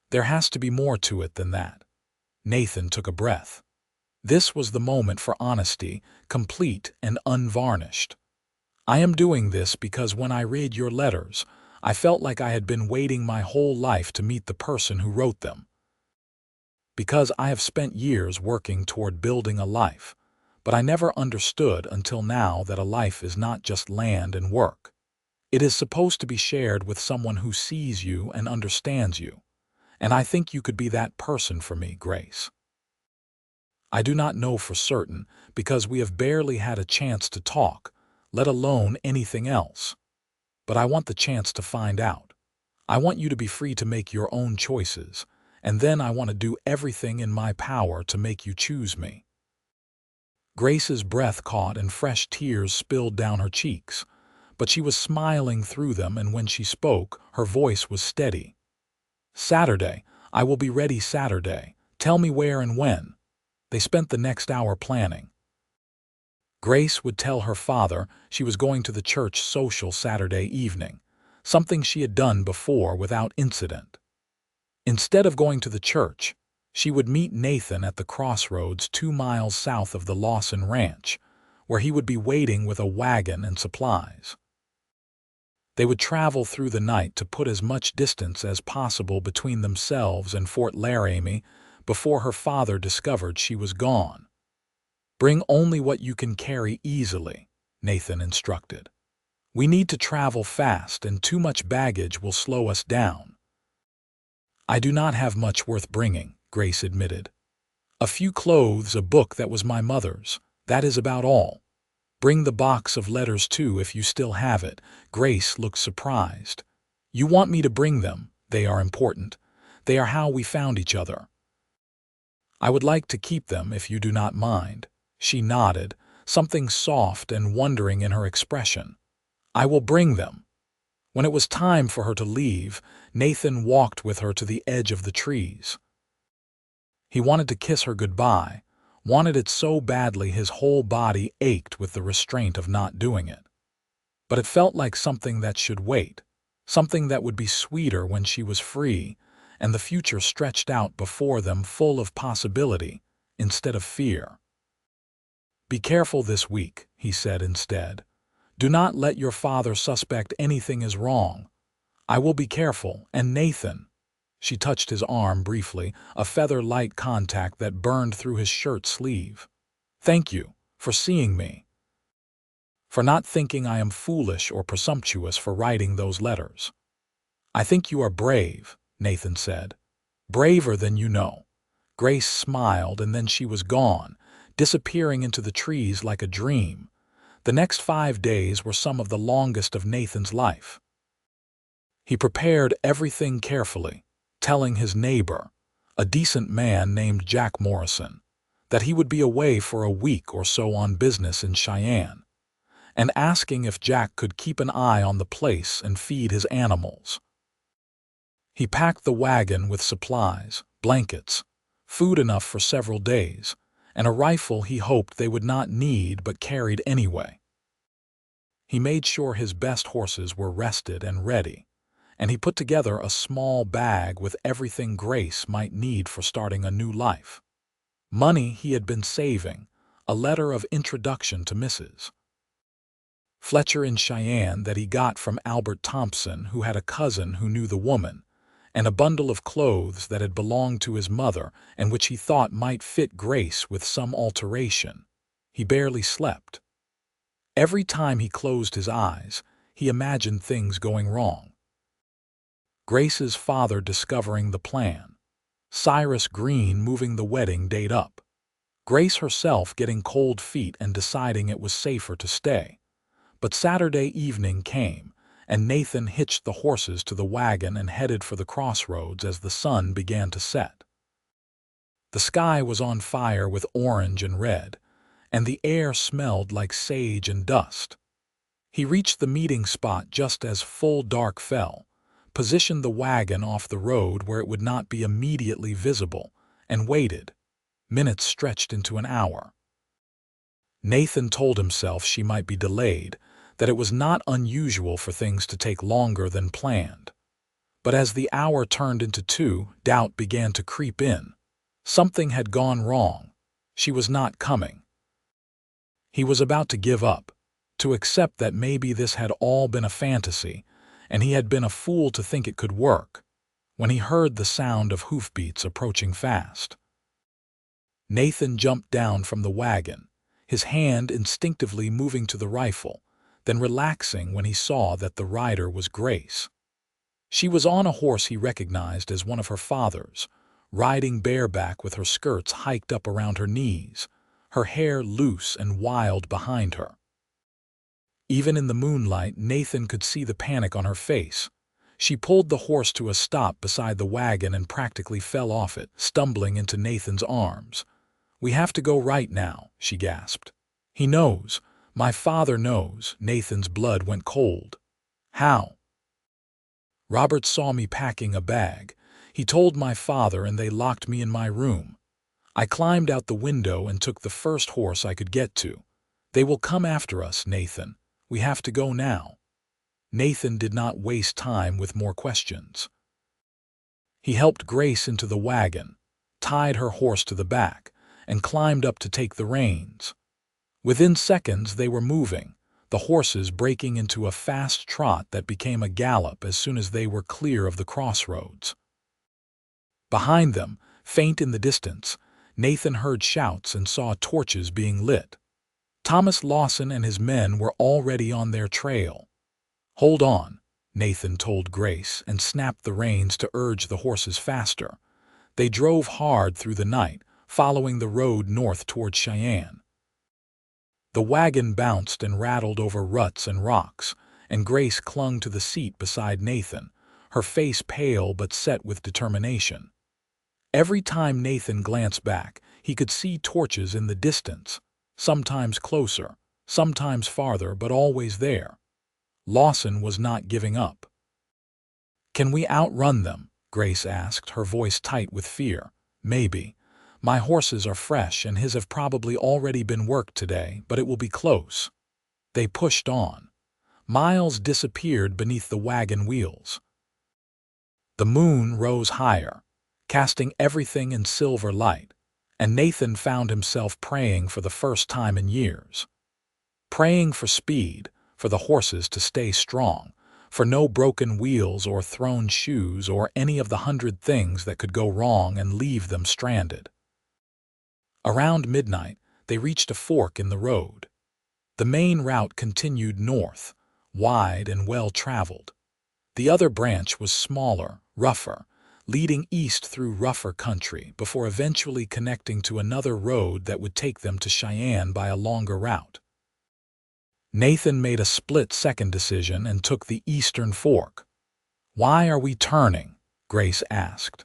There has to be more to it than that." Nathan took a breath. This was the moment for honesty, complete and unvarnished. "I am doing this because when I read your letters, I felt like I had been waiting my whole life to meet the person who wrote them. Because I have spent years working toward building a life, but I never understood until now that a life is not just land and work. It is supposed to be shared with someone who sees you and understands you. And I think you could be that person for me, Grace. I do not know for certain, because we have barely had a chance to talk, let alone anything else. But I want the chance to find out. I want you to be free to make your own choices, and then I want to do everything in my power to make you choose me." Grace's breath caught and fresh tears spilled down her cheeks, but she was smiling through them, and when she spoke, her voice was steady. "Saturday. I will be ready Saturday. Tell me where and when." They spent the next hour planning. Grace would tell her father she was going to the church social Saturday evening, something she had done before without incident. Instead of going to the church, she would meet Nathan at the crossroads 2 miles south of the Lawson ranch, where he would be waiting with a wagon and supplies. They would travel through the night to put as much distance as possible between themselves and Fort Laramie before her father discovered she was gone. "Bring only what you can carry easily," Nathan instructed. "We need to travel fast, and too much baggage will slow us down." "I do not have much worth bringing," Grace admitted. "A few clothes, a book that was my mother's. That is about all. Bring the box of letters too if you still have it." Grace looked surprised. "You want me to bring them? They are important. They are how we found each other." "I would like to keep them if you do not mind." She nodded, something soft and wondering in her expression. "I will bring them." When it was time for her to leave, Nathan walked with her to the edge of the trees. He wanted to kiss her goodbye, wanted it so badly his whole body ached with the restraint of not doing it. But it felt like something that should wait, something that would be sweeter when she was free, and the future stretched out before them full of possibility instead of fear. "Be careful this week," he said instead. "Do not let your father suspect anything is wrong. I will be careful, and Nathan—" She touched his arm briefly, a feather-light contact that burned through his shirt sleeve. "Thank you for seeing me, for not thinking I am foolish or presumptuous for writing those letters." "I think you are brave," Nathan said. "Braver than you know." Grace smiled, and then she was gone, disappearing into the trees like a dream. The next 5 days were some of the longest of Nathan's life. He prepared everything carefully, telling his neighbor, a decent man named Jack Morrison, that he would be away for a week or so on business in Cheyenne, and asking if Jack could keep an eye on the place and feed his animals. He packed the wagon with supplies, blankets, food enough for several days, and a rifle he hoped they would not need but carried anyway. He made sure his best horses were rested and ready, and he put together a small bag with everything Grace might need for starting a new life. Money he had been saving, a letter of introduction to Mrs. Fletcher in Cheyenne that he got from Albert Thompson, who had a cousin who knew the woman, and a bundle of clothes that had belonged to his mother and which he thought might fit Grace with some alteration. He barely slept. Every time he closed his eyes, he imagined things going wrong. Grace's father discovering the plan, Cyrus Green moving the wedding date up, Grace herself getting cold feet and deciding it was safer to stay. But Saturday evening came, and Nathan hitched the horses to the wagon and headed for the crossroads as the sun began to set. The sky was on fire with orange and red, and the air smelled like sage and dust. He reached the meeting spot just as full dark fell, positioned the wagon off the road where it would not be immediately visible, and waited. Minutes stretched into an hour. Nathan told himself she might be delayed, that it was not unusual for things to take longer than planned. But as the hour turned into 2, doubt began to creep in. Something had gone wrong. She was not coming. He was about to give up, to accept that maybe this had all been a fantasy, and he had been a fool to think it could work, when he heard the sound of hoofbeats approaching fast. Nathan jumped down from the wagon, his hand instinctively moving to the rifle, then relaxing when he saw that the rider was Grace. She was on a horse he recognized as one of her father's, riding bareback with her skirts hiked up around her knees, her hair loose and wild behind her. Even in the moonlight, Nathan could see the panic on her face. She pulled the horse to a stop beside the wagon and practically fell off it, stumbling into Nathan's arms. "We have to go right now," she gasped. "He knows. My father knows." Nathan's blood went cold. "How?" "Robert saw me packing a bag. He told my father and they locked me in my room. I climbed out the window and took the first horse I could get to. "They will come after us, Nathan. We have to go now." Nathan did not waste time with more questions. He helped Grace into the wagon, tied her horse to the back, and climbed up to take the reins. Within seconds they were moving, the horses breaking into a fast trot that became a gallop as soon as they were clear of the crossroads. Behind them, faint in the distance, Nathan heard shouts and saw torches being lit. Thomas Lawson and his men were already on their trail. "Hold on," Nathan told Grace and snapped the reins to urge the horses faster. They drove hard through the night, following the road north toward Cheyenne. The wagon bounced and rattled over ruts and rocks, and Grace clung to the seat beside Nathan, her face pale but set with determination. Every time Nathan glanced back, he could see torches in the distance, sometimes closer, sometimes farther, but always there. Lawson was not giving up. "Can we outrun them?" Grace asked, her voice tight with fear. "Maybe. My horses are fresh and his have probably already been worked today, but it will be close." They pushed on. Miles disappeared beneath the wagon wheels. The moon rose higher, casting everything in silver light, and Nathan found himself praying for the first time in years. Praying for speed, for the horses to stay strong, for no broken wheels or thrown shoes or any of the 100 things that could go wrong and leave them stranded. Around midnight, they reached a fork in the road. The main route continued north, wide and well-traveled. The other branch was smaller, rougher, leading east through rougher country before eventually connecting to another road that would take them to Cheyenne by a longer route. Nathan made a split-second decision and took the eastern fork. "Why are we turning?" Grace asked.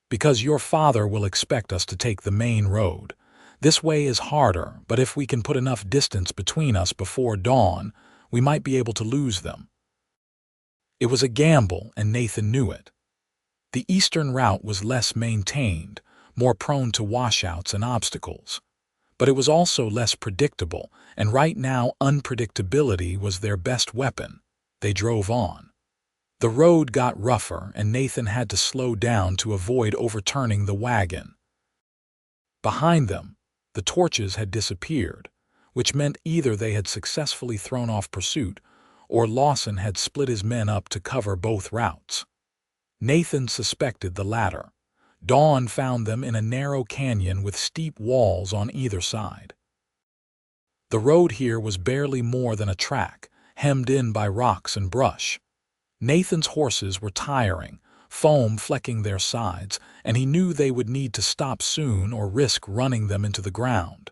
"Because your father will expect us to take the main road. This way is harder, but if we can put enough distance between us before dawn, we might be able to lose them." It was a gamble, and Nathan knew it. The eastern route was less maintained, more prone to washouts and obstacles. But it was also less predictable, and right now unpredictability was their best weapon. They drove on. The road got rougher, and Nathan had to slow down to avoid overturning the wagon. Behind them, the torches had disappeared, which meant either they had successfully thrown off pursuit or Lawson had split his men up to cover both routes. Nathan suspected the latter. Dawn found them in a narrow canyon with steep walls on either side. The road here was barely more than a track, hemmed in by rocks and brush. Nathan's horses were tiring, foam flecking their sides, and he knew they would need to stop soon or risk running them into the ground.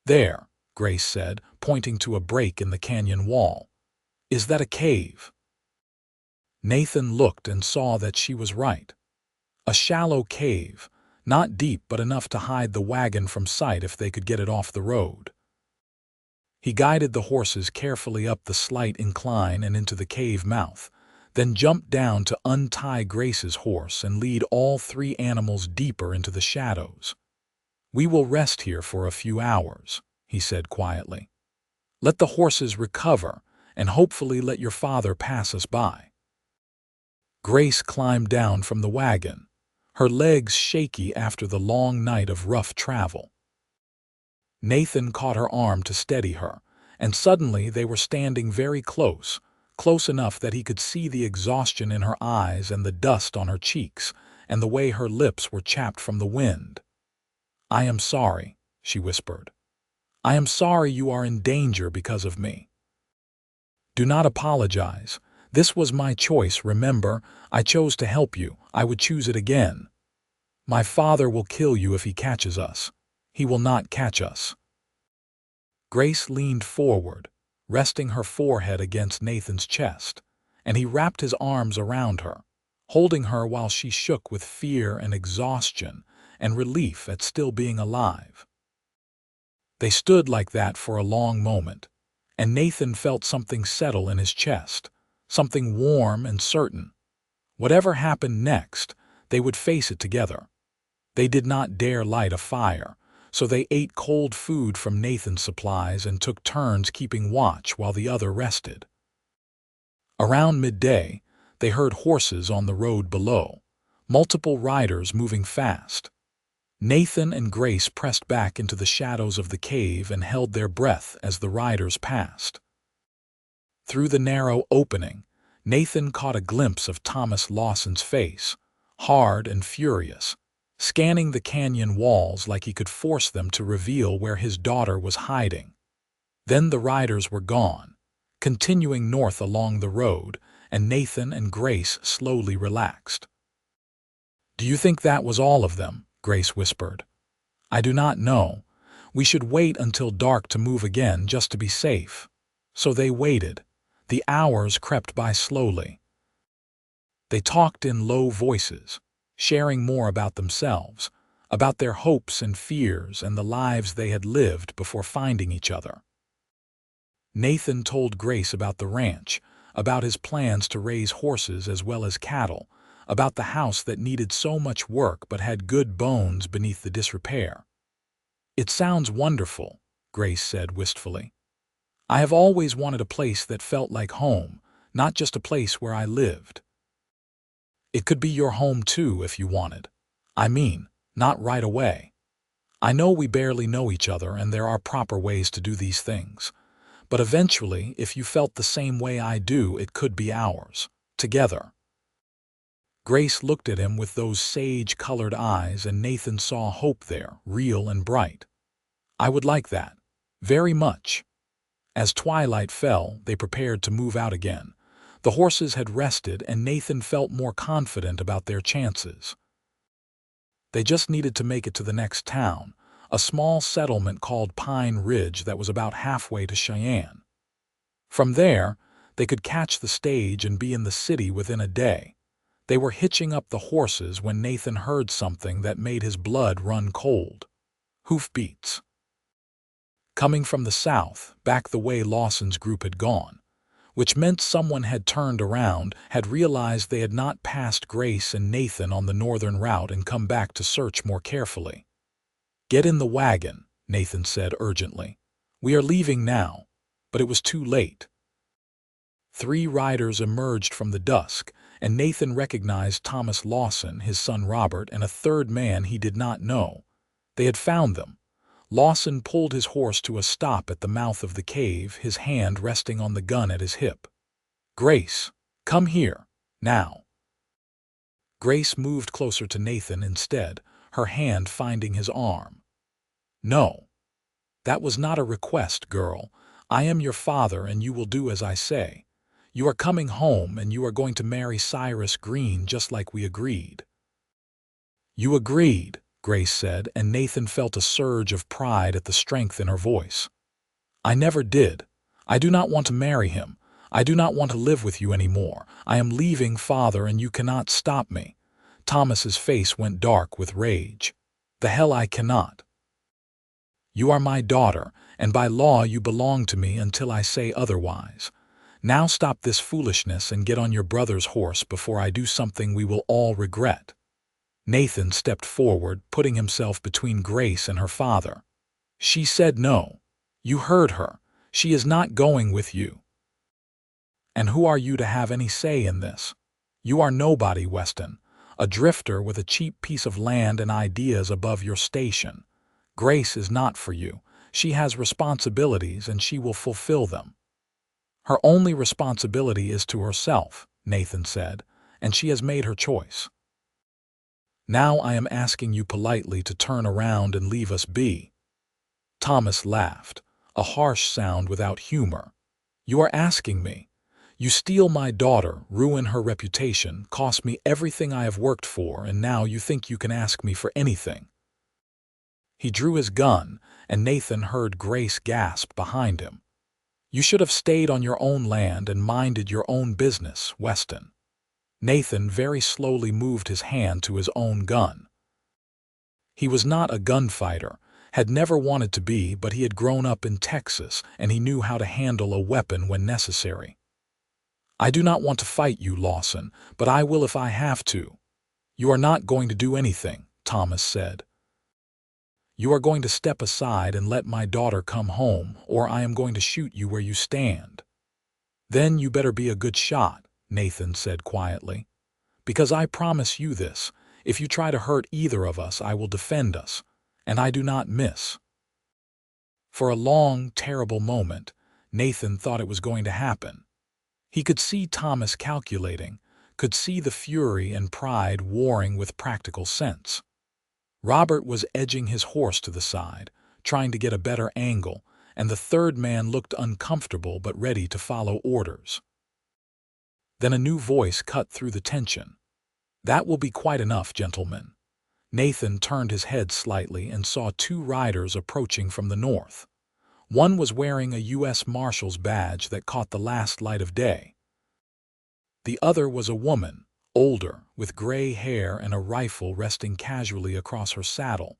"There," Grace said, pointing to a break in the canyon wall. "Is that a cave?" Nathan looked and saw that she was right. A shallow cave, not deep but enough to hide the wagon from sight if they could get it off the road. He guided the horses carefully up the slight incline and into the cave mouth, then jumped down to untie Grace's horse and lead all 3 animals deeper into the shadows. "We will rest here for a few hours," he said quietly. "Let the horses recover, and hopefully let your father pass us by." Grace climbed down from the wagon, her legs shaky after the long night of rough travel. Nathan caught her arm to steady her, and suddenly they were standing very close, close enough that he could see the exhaustion in her eyes and the dust on her cheeks, and the way her lips were chapped from the wind. "I am sorry," she whispered. "I am sorry you are in danger because of me." "Do not apologize. This was my choice, remember? I chose to help you. I would choose it again. My father will kill you if he catches us. He will not catch us." Grace leaned forward, resting her forehead against Nathan's chest, and he wrapped his arms around her, holding her while she shook with fear and exhaustion and relief at still being alive. They stood like that for a long moment, and Nathan felt something settle in his chest, something warm and certain. Whatever happened next, they would face it together. They did not dare light a fire, so they ate cold food from Nathan's supplies and took turns keeping watch while the other rested. Around midday, they heard horses on the road below, multiple riders moving fast. Nathan and Grace pressed back into the shadows of the cave and held their breath as the riders passed. Through the narrow opening, Nathan caught a glimpse of Thomas Lawson's face, hard and furious, scanning the canyon walls like he could force them to reveal where his daughter was hiding. Then the riders were gone, continuing north along the road, and Nathan and Grace slowly relaxed. "Do you think that was all of them?" Grace whispered. "I do not know. We should wait until dark to move again just to be safe." So they waited. The hours crept by slowly. They talked in low voices, sharing more about themselves, about their hopes and fears and the lives they had lived before finding each other. Nathan told Grace about the ranch, about his plans to raise horses as well as cattle, about the house that needed so much work but had good bones beneath the disrepair. "It sounds wonderful," Grace said wistfully. "I have always wanted a place that felt like home, not just a place where I lived." "It could be your home too if you wanted. I mean, not right away. I know we barely know each other and there are proper ways to do these things. But eventually, if you felt the same way I do, it could be ours, together." Grace looked at him with those sage-colored eyes, and Nathan saw hope there, real and bright. "I would like that. Very much." As twilight fell, they prepared to move out again. The horses had rested, and Nathan felt more confident about their chances. They just needed to make it to the next town, a small settlement called Pine Ridge that was about halfway to Cheyenne. From there, they could catch the stage and be in the city within a day. They were hitching up the horses when Nathan heard something that made his blood run cold. Hoofbeats. Coming from the south, back the way Lawson's group had gone, which meant someone had turned around, had realized they had not passed Grace and Nathan on the northern route and come back to search more carefully. "Get in the wagon," Nathan said urgently. "We are leaving now." But it was too late. 3 riders emerged from the dusk, and Nathan recognized Thomas Lawson, his son Robert, and a third man he did not know. They had found them. Lawson pulled his horse to a stop at the mouth of the cave, his hand resting on the gun at his hip. "Grace, come here, now." Grace moved closer to Nathan instead, her hand finding his arm. "No. That was not a request, girl. I am your father and you will do as I say. You are coming home and you are going to marry Cyrus Green just like we agreed." "You agreed," Grace said, and Nathan felt a surge of pride at the strength in her voice. "I never did. I do not want to marry him. I do not want to live with you anymore. I am leaving, father, and you cannot stop me." Thomas's face went dark with rage. "The hell I cannot. You are my daughter, and by law you belong to me until I say otherwise. Now stop this foolishness and get on your brother's horse before I do something we will all regret." Nathan stepped forward, putting himself between Grace and her father. "She said no. You heard her. She is not going with you. And who are you to have any say in this? You are nobody, Weston, a drifter with a cheap piece of land and ideas above your station. Grace is not for you. She has responsibilities and she will fulfill them." "Her only responsibility is to herself," Nathan said, "and she has made her choice. Now I am asking you politely to turn around and leave us be." Thomas laughed, a harsh sound without humor. "You are asking me. You steal my daughter, ruin her reputation, cost me everything I have worked for, and now you think you can ask me for anything." He drew his gun, and Nathan heard Grace gasp behind him. "You should have stayed on your own land and minded your own business, Weston." Nathan very slowly moved his hand to his own gun. He was not a gunfighter, had never wanted to be, but he had grown up in Texas and he knew how to handle a weapon when necessary. "I do not want to fight you, Lawson, but I will if I have to." "You are not going to do anything," Thomas said. You are going to step aside and let my daughter come home, or I am going to shoot you where you stand." "Then you better be a good shot," Nathan said quietly. "Because I promise you this, if you try to hurt either of us, I will defend us, and I do not miss." For a long, terrible moment, Nathan thought it was going to happen. He could see Thomas calculating, could see the fury and pride warring with practical sense. Robert was edging his horse to the side, trying to get a better angle, and the third man looked uncomfortable but ready to follow orders. Then a new voice cut through the tension. "That will be quite enough, gentlemen." Nathan turned his head slightly and saw two riders approaching from the north. One was wearing a U.S. Marshal's badge that caught the last light of day. The other was a woman, older, with gray hair and a rifle resting casually across her saddle.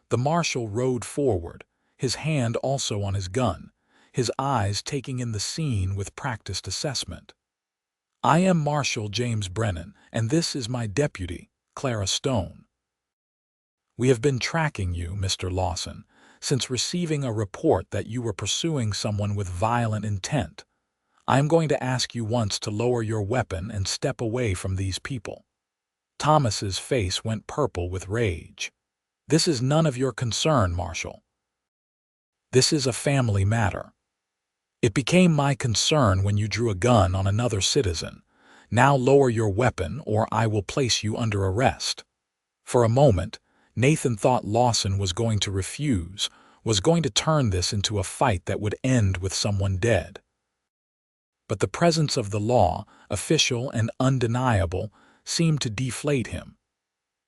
The marshal rode forward, his hand also on his gun, his eyes taking in the scene with practiced assessment. "I am Marshal James Brennan, and this is my deputy, Clara Stone. We have been tracking you, Mr. Lawson, since receiving a report that you were pursuing someone with violent intent. I am going to ask you once to lower your weapon and step away from these people." Thomas's face went purple with rage. "This is none of your concern, Marshal. This is a family matter. It became my concern when you drew a gun on another citizen. Now lower your weapon or I will place you under arrest." For a moment, Nathan thought Lawson was going to refuse, was going to turn this into a fight that would end with someone dead. But the presence of the law, official and undeniable, seemed to deflate him.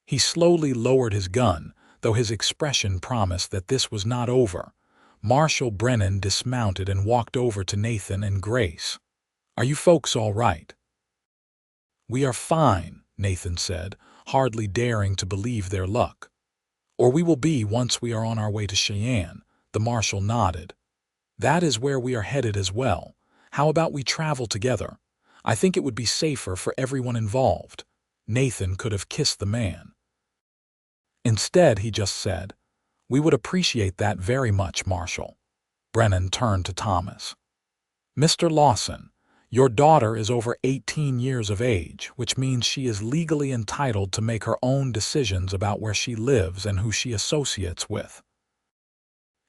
He slowly lowered his gun, though his expression promised that this was not over. Marshal Brennan dismounted and walked over to Nathan and Grace. "Are you folks all right?" "We are fine," Nathan said, hardly daring to believe their luck. "Or we will be once we are on our way to Cheyenne," the marshal nodded. "That is where we are headed as well. How about we travel together? I think it would be safer for everyone involved." Nathan could have kissed the man. Instead, he just said, "We would appreciate that very much, Marshal." Brennan turned to Thomas. "Mr. Lawson, your daughter is over 18 years of age, which means she is legally entitled to make her own decisions about where she lives and who she associates with.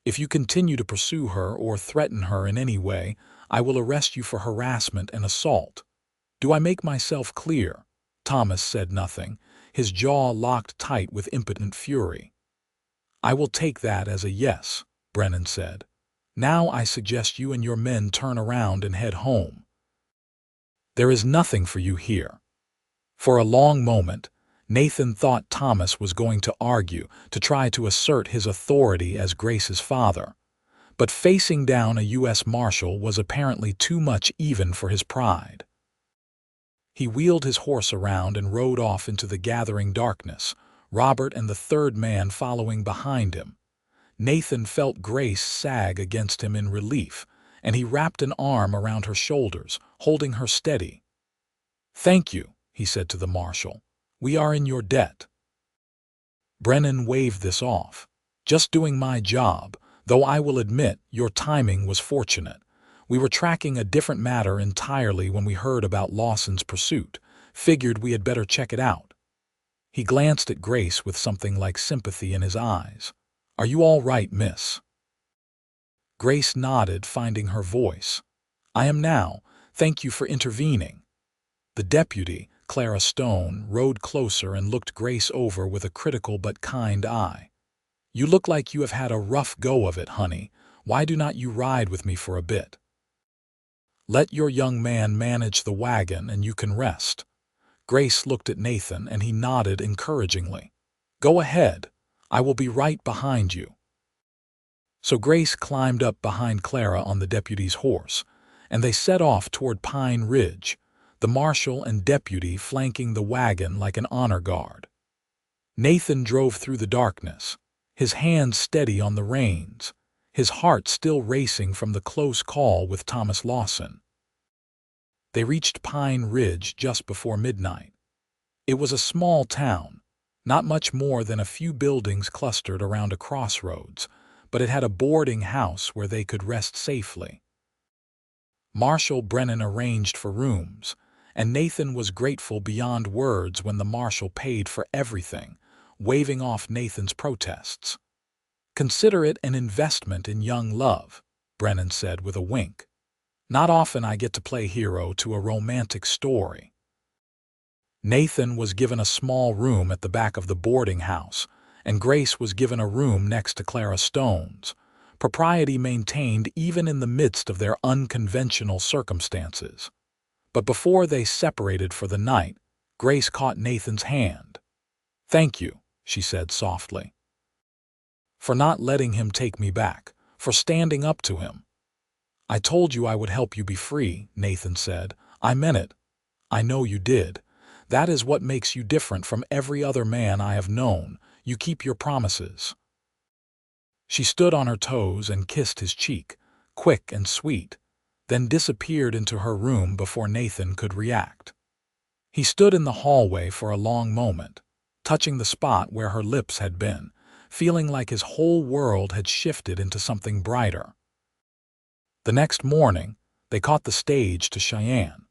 If you continue to pursue her or threaten her in any way, I will arrest you for harassment and assault. Do I make myself clear?" Thomas said nothing, his jaw locked tight with impotent fury. "I will take that as a yes," Brennan said. "Now I suggest you and your men turn around and head home. There is nothing for you here." For a long moment, Nathan thought Thomas was going to argue, to try to assert his authority as Grace's father. But facing down a U.S. Marshal was apparently too much even for his pride. He wheeled his horse around and rode off into the gathering darkness, Robert and the third man following behind him. Nathan felt Grace sag against him in relief, and he wrapped an arm around her shoulders, holding her steady. "Thank you," he said to the marshal. "We are in your debt." Brennan waved this off. "Just doing my job, though I will admit your timing was fortunate. We were tracking a different matter entirely when we heard about Lawson's pursuit. Figured we had better check it out." He glanced at Grace with something like sympathy in his eyes. "Are you all right, miss?" Grace nodded, finding her voice. "I am now. Thank you for intervening." The deputy, Clara Stone, rode closer and looked Grace over with a critical but kind eye. "You look like you have had a rough go of it, honey. Why do not you ride with me for a bit? Let your young man manage the wagon and you can rest." Grace looked at Nathan and he nodded encouragingly. "Go ahead. I will be right behind you." So Grace climbed up behind Clara on the deputy's horse, and they set off toward Pine Ridge, the marshal and deputy flanking the wagon like an honor guard. Nathan drove through the darkness, his hands steady on the reins, his heart still racing from the close call with Thomas Lawson. They reached Pine Ridge just before midnight. It was a small town, Not much more than a few buildings clustered around a crossroads, but it had a boarding house where they could rest safely. Marshal Brennan arranged for rooms, and Nathan was grateful beyond words when the marshal paid for everything, waving off Nathan's protests. "Consider it an investment in young love," Brennan said with a wink. "Not often I get to play hero to a romantic story." Nathan was given a small room at the back of the boarding house, and Grace was given a room next to Clara Stone's, propriety maintained even in the midst of their unconventional circumstances. But before they separated for the night, Grace caught Nathan's hand. "Thank you," she said softly, "for not letting him take me back, for standing up to him." "I told you I would help you be free," Nathan said. "I meant it. I know you did. That is what makes you different from every other man I have known. You keep your promises." She stood on her toes and kissed his cheek, quick and sweet, then disappeared into her room before Nathan could react. He stood in the hallway for a long moment, touching the spot where her lips had been, feeling like his whole world had shifted into something brighter. The next morning, they caught the stage to Cheyenne.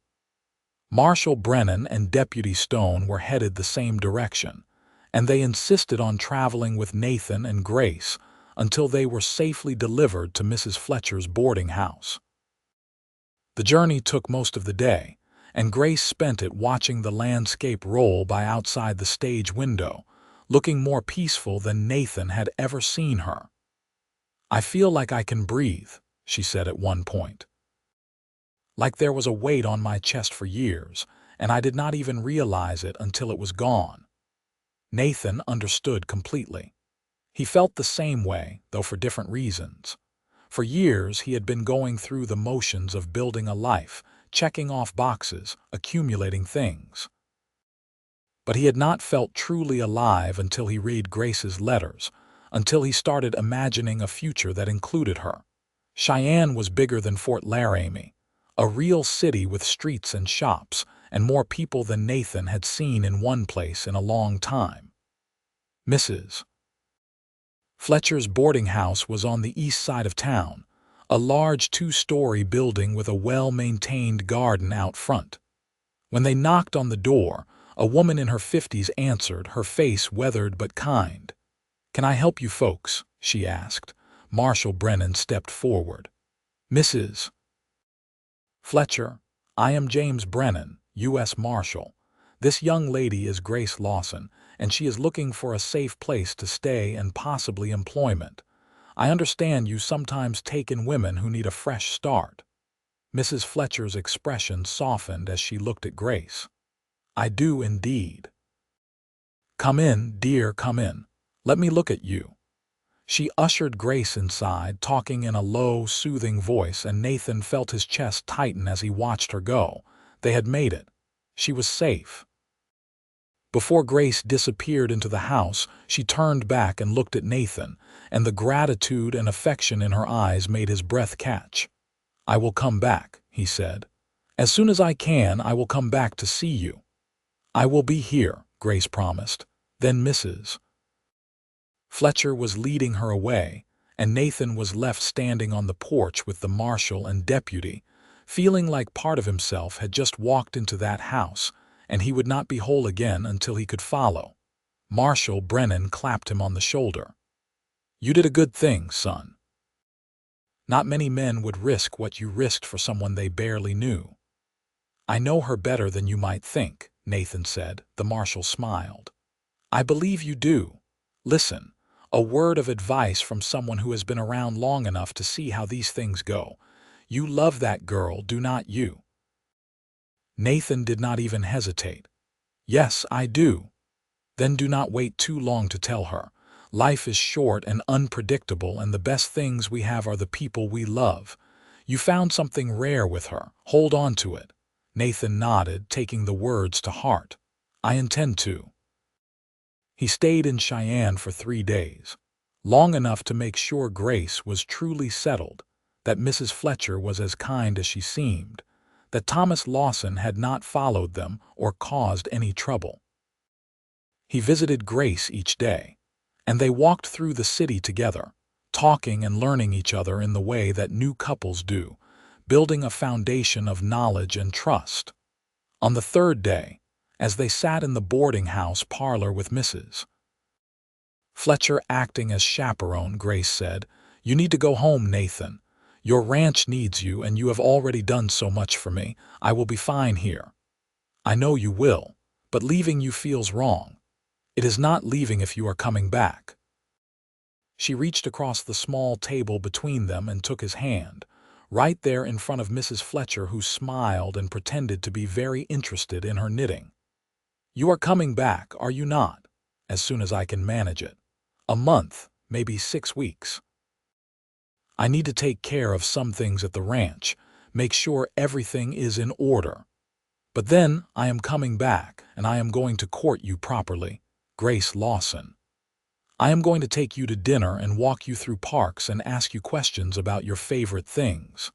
Marshal Brennan and Deputy Stone were headed the same direction, and they insisted on traveling with Nathan and Grace until they were safely delivered to Mrs. Fletcher's boarding house. The journey took most of the day, and Grace spent it watching the landscape roll by outside the stage window, looking more peaceful than Nathan had ever seen her. "I feel like I can breathe," she said at one point. "Like there was a weight on my chest for years, and I did not even realize it until it was gone." Nathan understood completely. He felt the same way, though for different reasons. For years he had been going through the motions of building a life, checking off boxes, accumulating things. But he had not felt truly alive until he read Grace's letters, until he started imagining a future that included her. Cheyenne was bigger than Fort Laramie, a real city with streets and shops, and more people than Nathan had seen in one place in a long time. Mrs. Fletcher's boarding house was on the east side of town, a large two-story building with a well-maintained garden out front. When they knocked on the door, a woman in her 50s answered, her face weathered but kind. "Can I help you folks?" she asked. Marshal Brennan stepped forward. "Mrs. Fletcher, I am James Brennan, U.S. Marshal. This young lady is Grace Lawson, and she is looking for a safe place to stay and possibly employment. I understand you sometimes take in women who need a fresh start." Mrs. Fletcher's expression softened as she looked at Grace. "I do indeed." "Come in, dear, come in. Let me look at you." She ushered Grace inside, talking in a low, soothing voice, and Nathan felt his chest tighten as he watched her go. They had made it. She was safe. Before Grace disappeared into the house, she turned back and looked at Nathan, and the gratitude and affection in her eyes made his breath catch. "I will come back," he said. "As soon as I can, I will come back to see you." "I will be here," Grace promised. Then Mrs. Fletcher was leading her away, and Nathan was left standing on the porch with the marshal and deputy, feeling like part of himself had just walked into that house, and he would not be whole again until he could follow. Marshal Brennan clapped him on the shoulder. "You did a good thing, son. Not many men would risk what you risked for someone they barely knew." "I know her better than you might think," Nathan said. The marshal smiled. "I believe you do. Listen, a word of advice from someone who has been around long enough to see how these things go. You love that girl, do not you?" Nathan did not even hesitate. "Yes, I do." "Then do not wait too long to tell her. Life is short and unpredictable, and the best things we have are the people we love. You found something rare with her. Hold on to it." Nathan nodded, taking the words to heart. "I intend to." He stayed in Cheyenne for 3 days, long enough to make sure Grace was truly settled, that Mrs. Fletcher was as kind as she seemed, that Thomas Lawson had not followed them or caused any trouble. He visited Grace each day, and they walked through the city together, talking and learning each other in the way that new couples do, building a foundation of knowledge and trust. On the third day, as they sat in the boarding house parlor with Mrs. Fletcher acting as chaperone, Grace said, "You need to go home, Nathan. Your ranch needs you, and you have already done so much for me. I will be fine here. I know you will, but leaving you feels wrong. It is not leaving if you are coming back." She reached across the small table between them and took his hand, right there in front of Mrs. Fletcher, who smiled and pretended to be very interested in her knitting. "You are coming back, are you not? As soon as I can manage it. A month, maybe 6 weeks. I need to take care of some things at the ranch, make sure everything is in order. But then I am coming back, and I am going to court you properly, Grace Lawson. I am going to take you to dinner and walk you through parks and ask you questions about your favorite things.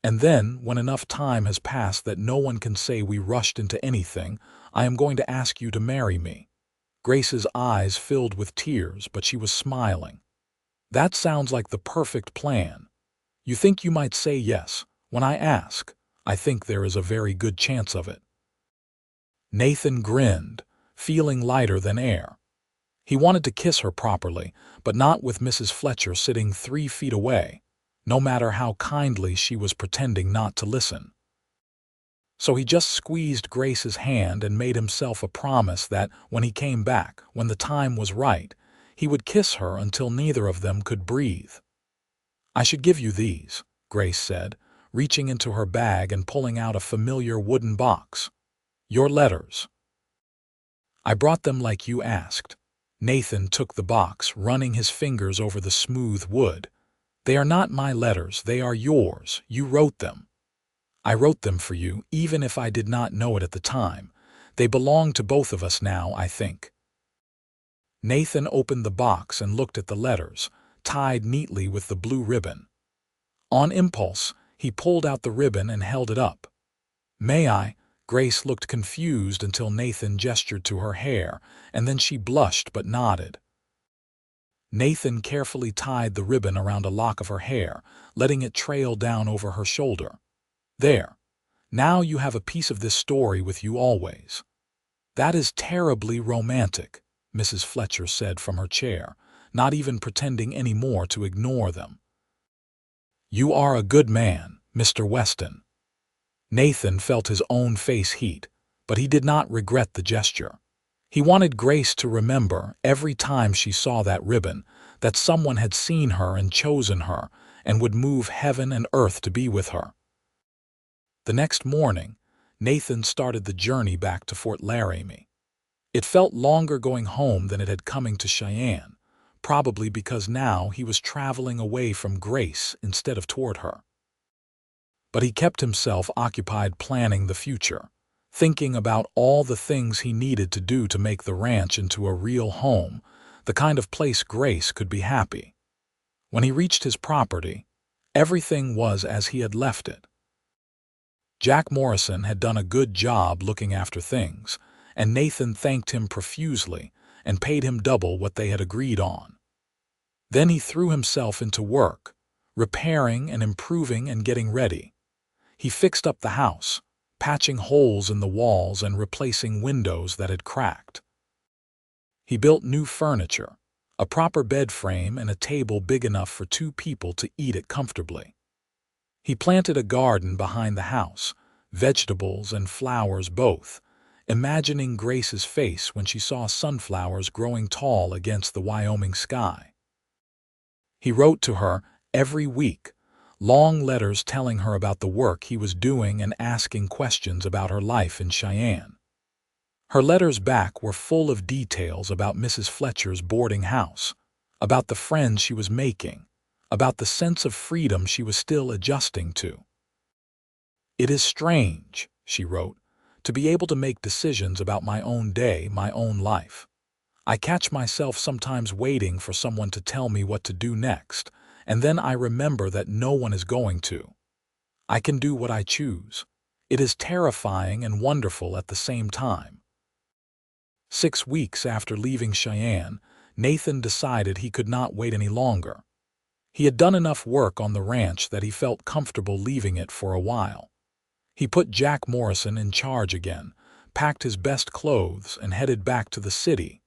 And then, when enough time has passed that no one can say we rushed into anything, I am going to ask you to marry me." Grace's eyes filled with tears, but she was smiling. "That sounds like the perfect plan. You think you might say yes when I ask? I think there is a very good chance of it." Nathan grinned, feeling lighter than air. He wanted to kiss her properly, but not with Mrs. Fletcher sitting 3 feet away, no matter how kindly she was pretending not to listen. So he just squeezed Grace's hand and made himself a promise that when he came back, when the time was right, he would kiss her until neither of them could breathe. "I should give you these," Grace said, reaching into her bag and pulling out a familiar wooden box. "Your letters. I brought them like you asked." Nathan took the box, running his fingers over the smooth wood. "They are not my letters, they are yours. You wrote them. I wrote them for you, even if I did not know it at the time. They belong to both of us now, I think." Nathan opened the box and looked at the letters, tied neatly with the blue ribbon. On impulse, he pulled out the ribbon and held it up. "May I?" Grace looked confused until Nathan gestured to her hair, and then she blushed but nodded. Nathan carefully tied the ribbon around a lock of her hair, letting it trail down over her shoulder. "There. Now you have a piece of this story with you always." "That is terribly romantic," Mrs. Fletcher said from her chair, not even pretending any more to ignore them. "You are a good man, Mr. Weston." Nathan felt his own face heat, but he did not regret the gesture. He wanted Grace to remember, every time she saw that ribbon, that someone had seen her and chosen her, and would move heaven and earth to be with her. The next morning, Nathan started the journey back to Fort Laramie. It felt longer going home than it had coming to Cheyenne, probably because now he was traveling away from Grace instead of toward her. But he kept himself occupied planning the future, thinking about all the things he needed to do to make the ranch into a real home, the kind of place Grace could be happy. When he reached his property, everything was as he had left it. Jack Morrison had done a good job looking after things, and Nathan thanked him profusely and paid him double what they had agreed on. Then he threw himself into work, repairing and improving and getting ready. He fixed up the house, patching holes in the walls and replacing windows that had cracked. He built new furniture, a proper bed frame and a table big enough for 2 people to eat at comfortably. He planted a garden behind the house, vegetables and flowers both, imagining Grace's face when she saw sunflowers growing tall against the Wyoming sky. He wrote to her every week, long letters telling her about the work he was doing and asking questions about her life in Cheyenne. Her letters back were full of details about Mrs. Fletcher's boarding house, about the friends she was making, about the sense of freedom she was still adjusting to. "It is strange," she wrote, "to be able to make decisions about my own day, my own life. I catch myself sometimes waiting for someone to tell me what to do next, and then I remember that no one is going to. I can do what I choose. It is terrifying and wonderful at the same time." 6 weeks after leaving Cheyenne, Nathan decided he could not wait any longer. He had done enough work on the ranch that he felt comfortable leaving it for a while. He put Jack Morrison in charge again, packed his best clothes, and headed back to the city.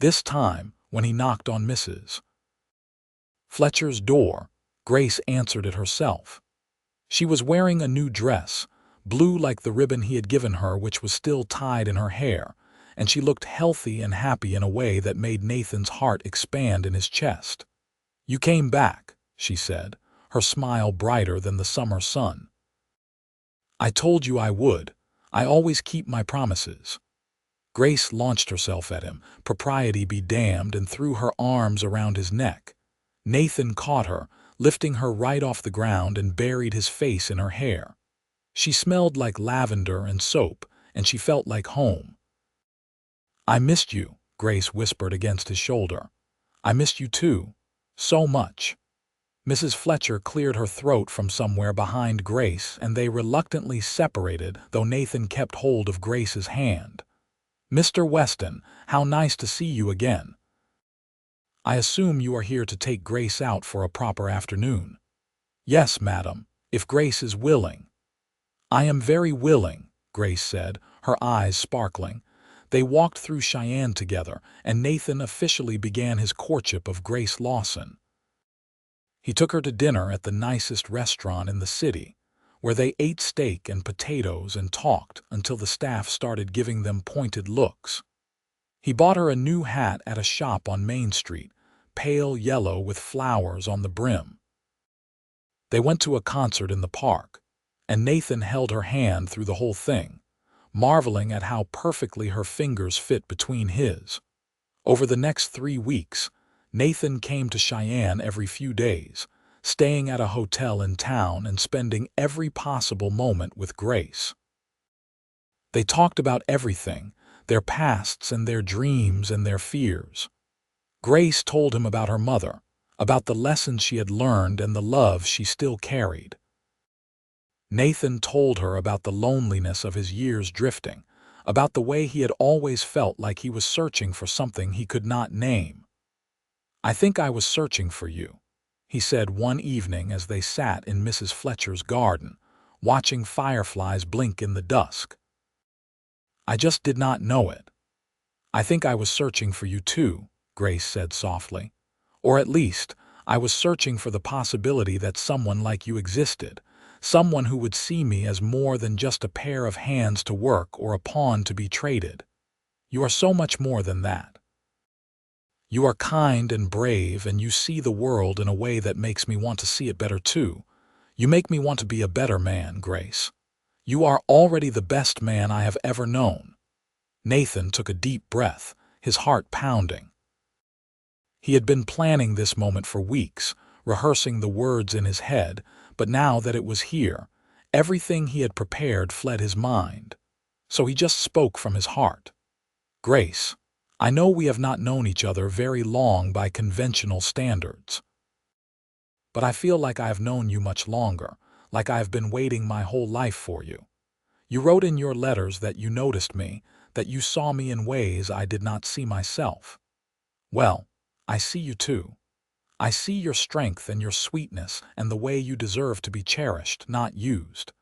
This time, when he knocked on Mrs. Fletcher's door, Grace answered it herself. She was wearing a new dress, blue like the ribbon he had given her, which was still tied in her hair, and she looked healthy and happy in a way that made Nathan's heart expand in his chest. "You came back," she said, her smile brighter than the summer sun. "I told you I would. I always keep my promises." Grace launched herself at him, propriety be damned, and threw her arms around his neck. Nathan caught her, lifting her right off the ground, and buried his face in her hair. She smelled like lavender and soap, and she felt like home. "I missed you," Grace whispered against his shoulder. "I missed you too. So much." Mrs. Fletcher cleared her throat from somewhere behind Grace, and they reluctantly separated, though Nathan kept hold of Grace's hand. "Mr. Weston, how nice to see you again. I assume you are here to take Grace out for a proper afternoon." "Yes, madam, if Grace is willing." "I am very willing," Grace said, her eyes sparkling. They walked through Cheyenne together, and Nathan officially began his courtship of Grace Lawson. He took her to dinner at the nicest restaurant in the city, where they ate steak and potatoes and talked until the staff started giving them pointed looks. He bought her a new hat at a shop on Main Street, pale yellow with flowers on the brim. They went to a concert in the park, and Nathan held her hand through the whole thing, marveling at how perfectly her fingers fit between his. Over the next 3 weeks, Nathan came to Cheyenne every few days, staying at a hotel in town and spending every possible moment with Grace. They talked about everything, their pasts and their dreams and their fears. Grace told him about her mother, about the lessons she had learned and the love she still carried. Nathan told her about the loneliness of his years drifting, about the way he had always felt like he was searching for something he could not name. "I think I was searching for you," he said one evening as they sat in Mrs. Fletcher's garden, watching fireflies blink in the dusk. "I just did not know it." "I think I was searching for you too," Grace said softly. "Or at least, I was searching for the possibility that someone like you existed, someone who would see me as more than just a pair of hands to work or a pawn to be traded. You are so much more than that. You are kind and brave, and you see the world in a way that makes me want to see it better too. You make me want to be a better man, Grace. You are already the best man I have ever known." Nathan took a deep breath, his heart pounding. He had been planning this moment for weeks, rehearsing the words in his head, but now that it was here, everything he had prepared fled his mind. So he just spoke from his heart. "Grace, I know we have not known each other very long by conventional standards. But I feel like I have known you much longer, like I have been waiting my whole life for you. You wrote in your letters that you noticed me, that you saw me in ways I did not see myself. Well, I see you too. I see your strength and your sweetness and the way you deserve to be cherished, not used.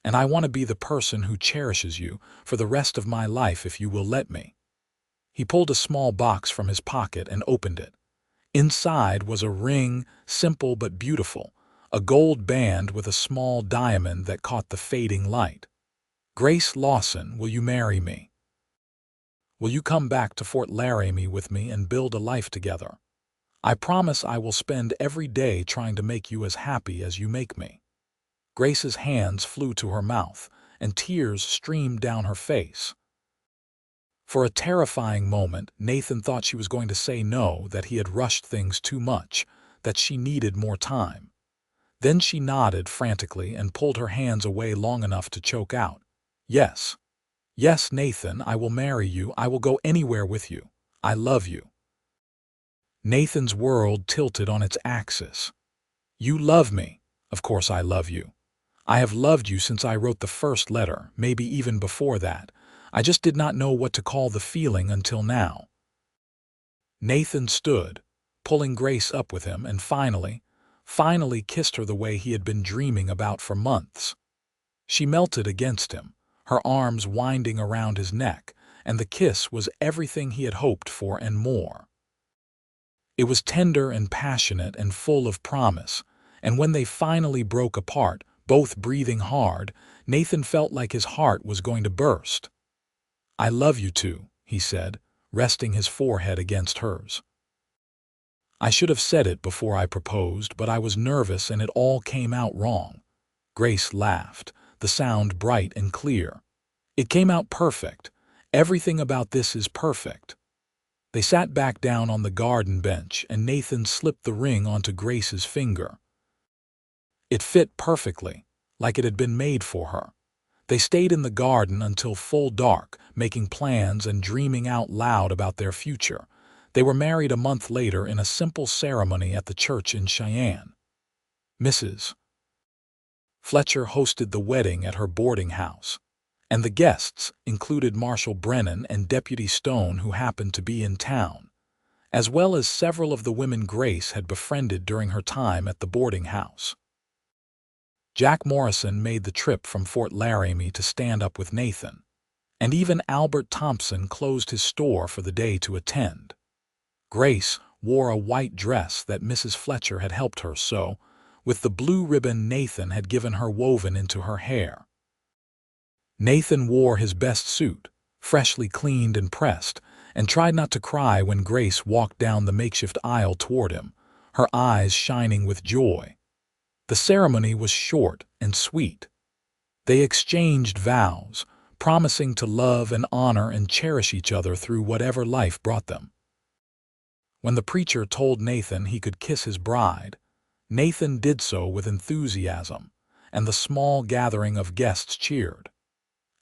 And I want to be the person who cherishes you for the rest of my life if you will let me." He pulled a small box from his pocket and opened it. Inside was a ring, simple but beautiful, a gold band with a small diamond that caught the fading light. "Grace Lawson, will you marry me? Will you come back to Fort Laramie with me and build a life together? I promise I will spend every day trying to make you as happy as you make me." Grace's hands flew to her mouth, and tears streamed down her face. For a terrifying moment, Nathan thought she was going to say no, that he had rushed things too much, that she needed more time. Then she nodded frantically and pulled her hands away long enough to choke out, "Yes. Yes, Nathan, I will marry you. I will go anywhere with you. I love you." Nathan's world tilted on its axis. "You love me. Of course I love you. I have loved you since I wrote the first letter, maybe even before that. I just did not know what to call the feeling until now." Nathan stood, pulling Grace up with him, and finally kissed her the way he had been dreaming about for months. She melted against him, her arms winding around his neck, and the kiss was everything he had hoped for and more. It was tender and passionate and full of promise, and when they finally broke apart, both breathing hard, Nathan felt like his heart was going to burst. "I love you too," he said, resting his forehead against hers. "I should have said it before I proposed, but I was nervous and it all came out wrong." Grace laughed, the sound bright and clear. "It came out perfect. Everything about this is perfect." They sat back down on the garden bench, and Nathan slipped the ring onto Grace's finger. It fit perfectly, like it had been made for her. They stayed in the garden until full dark, making plans and dreaming out loud about their future. They were married a month later in a simple ceremony at the church in Cheyenne. Mrs. Fletcher hosted the wedding at her boarding house, and the guests included Marshal Brennan and Deputy Stone, who happened to be in town, as well as several of the women Grace had befriended during her time at the boarding house. Jack Morrison made the trip from Fort Laramie to stand up with Nathan, and even Albert Thompson closed his store for the day to attend. Grace wore a white dress that Mrs. Fletcher had helped her sew, with the blue ribbon Nathan had given her woven into her hair. Nathan wore his best suit, freshly cleaned and pressed, and tried not to cry when Grace walked down the makeshift aisle toward him, her eyes shining with joy. The ceremony was short and sweet. They exchanged vows, promising to love and honor and cherish each other through whatever life brought them. When the preacher told Nathan he could kiss his bride, Nathan did so with enthusiasm, and the small gathering of guests cheered.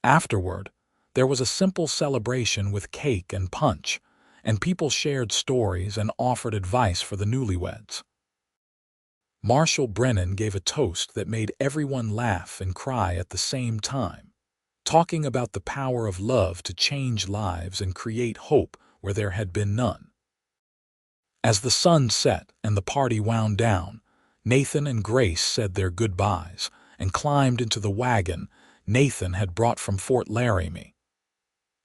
Afterward, there was a simple celebration with cake and punch, and people shared stories and offered advice for the newlyweds. Marshal Brennan gave a toast that made everyone laugh and cry at the same time, talking about the power of love to change lives and create hope where there had been none. As the sun set and the party wound down, Nathan and Grace said their goodbyes and climbed into the wagon Nathan had brought from Fort Laramie.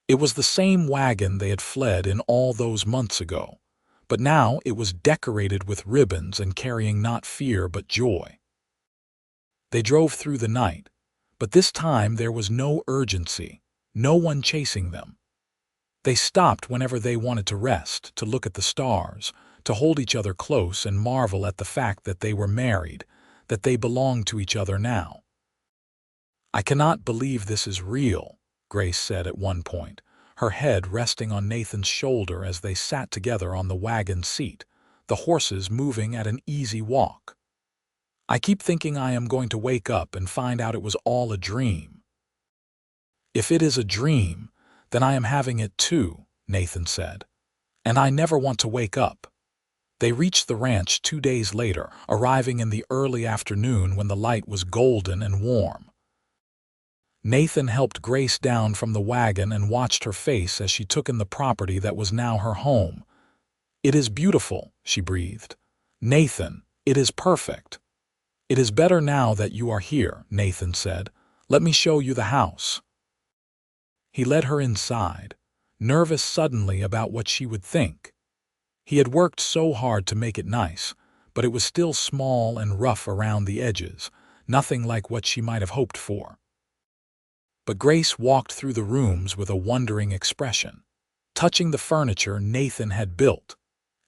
It was the same wagon they had fled in all those months ago, but now it was decorated with ribbons and carrying not fear but joy. They drove through the night, but this time there was no urgency, no one chasing them. They stopped whenever they wanted to rest, to look at the stars, to hold each other close and marvel at the fact that they were married, that they belonged to each other now. "I cannot believe this is real," Grace said at one point, her head resting on Nathan's shoulder as they sat together on the wagon seat, the horses moving at an easy walk. "I keep thinking I am going to wake up and find out it was all a dream." "If it is a dream, then I am having it too," Nathan said, "and I never want to wake up." They reached the ranch 2 days later, arriving in the early afternoon when the light was golden and warm. Nathan helped Grace down from the wagon and watched her face as she took in the property that was now her home. "It is beautiful," she breathed. "Nathan, it is perfect." "It is better now that you are here," Nathan said. "Let me show you the house." He led her inside, nervous suddenly about what she would think. He had worked so hard to make it nice, but it was still small and rough around the edges, nothing like what she might have hoped for. But Grace walked through the rooms with a wondering expression, touching the furniture Nathan had built,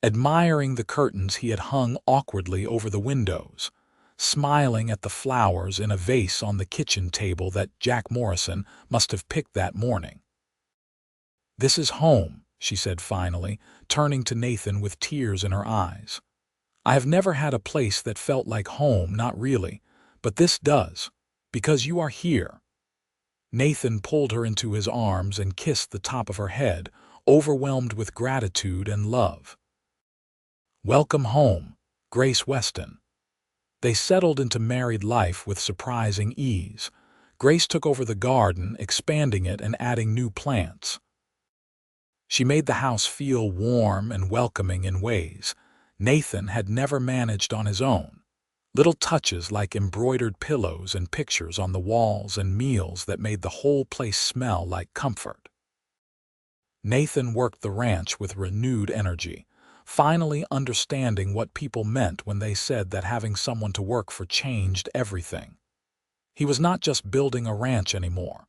admiring the curtains he had hung awkwardly over the windows, smiling at the flowers in a vase on the kitchen table that Jack Morrison must have picked that morning. "This is home," she said finally, turning to Nathan with tears in her eyes. "I have never had a place that felt like home, not really, but this does, because you are here." Nathan pulled her into his arms and kissed the top of her head, overwhelmed with gratitude and love. "Welcome home, Grace Weston." They settled into married life with surprising ease. Grace took over the garden, expanding it and adding new plants. She made the house feel warm and welcoming in ways Nathan had never managed on his own. Little touches like embroidered pillows and pictures on the walls and meals that made the whole place smell like comfort. Nathan worked the ranch with renewed energy, finally understanding what people meant when they said that having someone to work for changed everything. He was not just building a ranch anymore.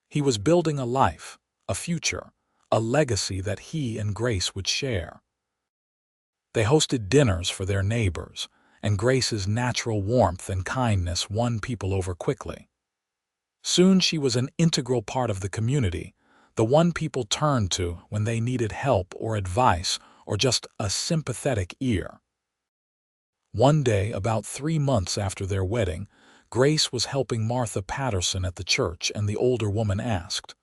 He was building a life, a future, a legacy that he and Grace would share. They hosted dinners for their neighbors, and Grace's natural warmth and kindness won people over quickly. Soon she was an integral part of the community, the one people turned to when they needed help or advice or just a sympathetic ear. One day, about 3 months after their wedding, Grace was helping Martha Patterson at the church, and the older woman asked,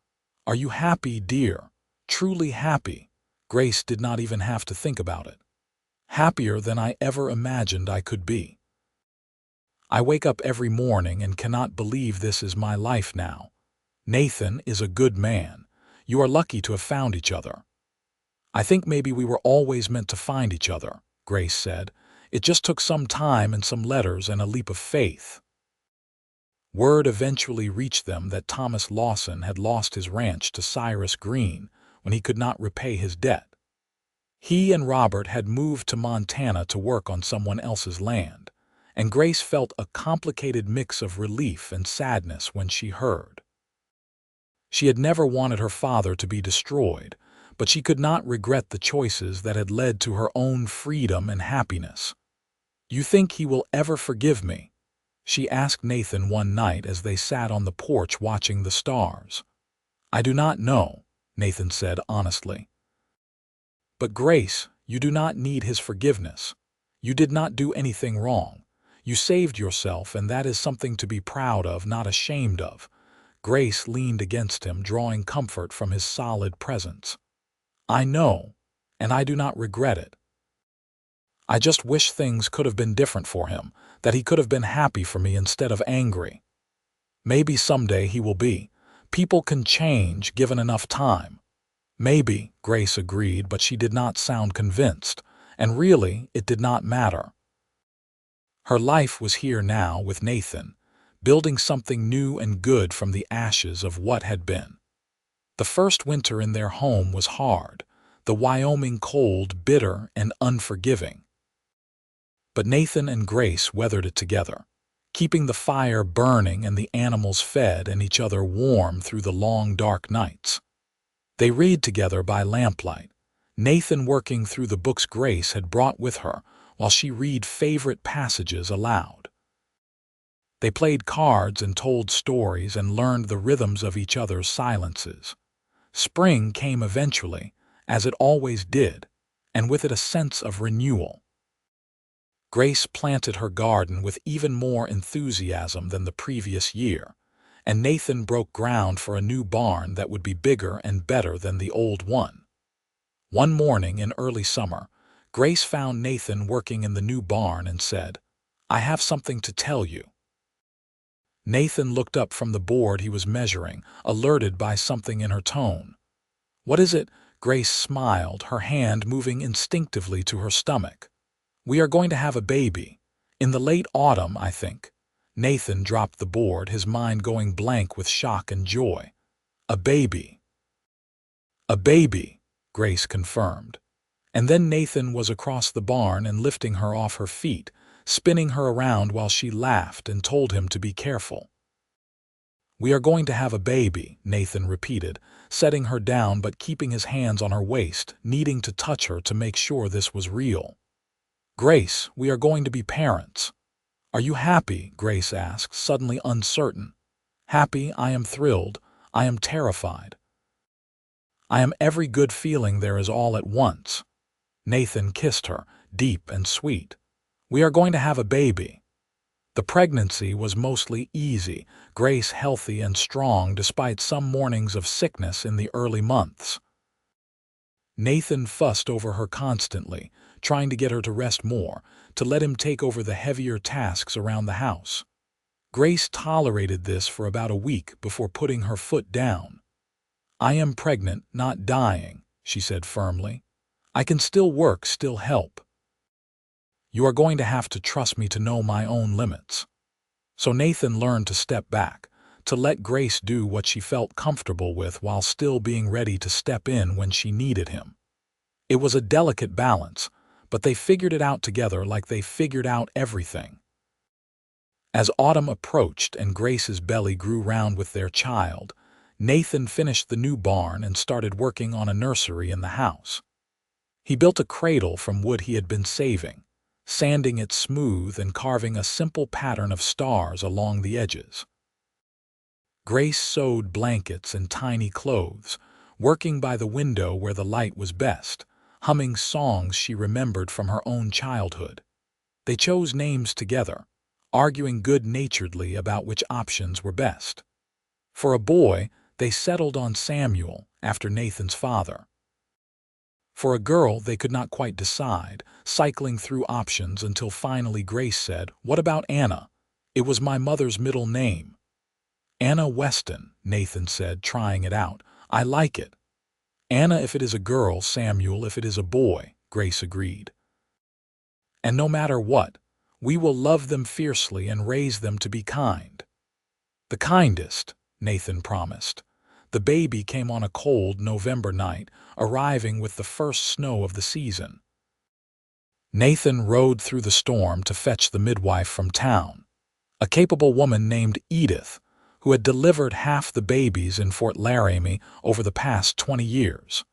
"Are you happy, dear? Truly happy?" Grace did not even have to think about it. "Happier than I ever imagined I could be. I wake up every morning and cannot believe this is my life now. Nathan is a good man. You are lucky to have found each other." "I think maybe we were always meant to find each other," Grace said. "It just took some time and some letters and a leap of faith." Word eventually reached them that Thomas Lawson had lost his ranch to Cyrus Green when he could not repay his debt. He and Robert had moved to Montana to work on someone else's land, and Grace felt a complicated mix of relief and sadness when she heard. She had never wanted her father to be destroyed, but she could not regret the choices that had led to her own freedom and happiness. "You think he will ever forgive me?" she asked Nathan one night as they sat on the porch watching the stars. "I do not know," Nathan said honestly. "But Grace, you do not need his forgiveness. You did not do anything wrong. You saved yourself, and that is something to be proud of, not ashamed of." Grace leaned against him, drawing comfort from his solid presence. "I know, and I do not regret it. I just wish things could have been different for him, that he could have been happy for me instead of angry. Maybe someday he will be. People can change given enough time." "Maybe," Grace agreed, but she did not sound convinced, and really, it did not matter. Her life was here now with Nathan, building something new and good from the ashes of what had been. The first winter in their home was hard, the Wyoming cold, bitter, and unforgiving. But Nathan and Grace weathered it together, keeping the fire burning and the animals fed and each other warm through the long, dark nights. They read together by lamplight, Nathan working through the books Grace had brought with her while she read favorite passages aloud. They played cards and told stories and learned the rhythms of each other's silences. Spring came eventually, as it always did, and with it a sense of renewal. Grace planted her garden with even more enthusiasm than the previous year, and Nathan broke ground for a new barn that would be bigger and better than the old one. One morning in early summer, Grace found Nathan working in the new barn and said, "I have something to tell you." Nathan looked up from the board he was measuring, alerted by something in her tone. "What is it?" Grace smiled, her hand moving instinctively to her stomach. "We are going to have a baby. In the late autumn, I think." Nathan dropped the board, his mind going blank with shock and joy. "A baby." "A baby," Grace confirmed. And then Nathan was across the barn and lifting her off her feet, spinning her around while she laughed and told him to be careful. "We are going to have a baby," Nathan repeated, setting her down but keeping his hands on her waist, needing to touch her to make sure this was real. "Grace, we are going to be parents." "Are you happy?" Grace asked, suddenly uncertain. "Happy, I am thrilled. I am terrified. I am every good feeling there is all at once." Nathan kissed her, deep and sweet. "We are going to have a baby." The pregnancy was mostly easy, Grace healthy and strong despite some mornings of sickness in the early months. Nathan fussed over her constantly, trying to get her to rest more, to let him take over the heavier tasks around the house. Grace tolerated this for about a week before putting her foot down. "I am pregnant, not dying," she said firmly. "I can still work, still help. You are going to have to trust me to know my own limits." So Nathan learned to step back, to let Grace do what she felt comfortable with while still being ready to step in when she needed him. It was a delicate balance, but they figured it out together like they figured out everything. As autumn approached and Grace's belly grew round with their child, Nathan finished the new barn and started working on a nursery in the house. He built a cradle from wood he had been saving, sanding it smooth and carving a simple pattern of stars along the edges. Grace sewed blankets and tiny clothes, working by the window where the light was best, humming songs she remembered from her own childhood. They chose names together, arguing good-naturedly about which options were best. For a boy, they settled on Samuel, after Nathan's father. For a girl, they could not quite decide, cycling through options until finally Grace said, "What about Anna? It was my mother's middle name." "Anna Weston," Nathan said, trying it out. "I like it." "Anna if it is a girl, Samuel if it is a boy," Grace agreed. "And no matter what, we will love them fiercely and raise them to be kind." "The kindest," Nathan promised. The baby came on a cold November night, arriving with the first snow of the season. Nathan rode through the storm to fetch the midwife from town, a capable woman named Edith, who had delivered half the babies in Fort Laramie over the past 20 years.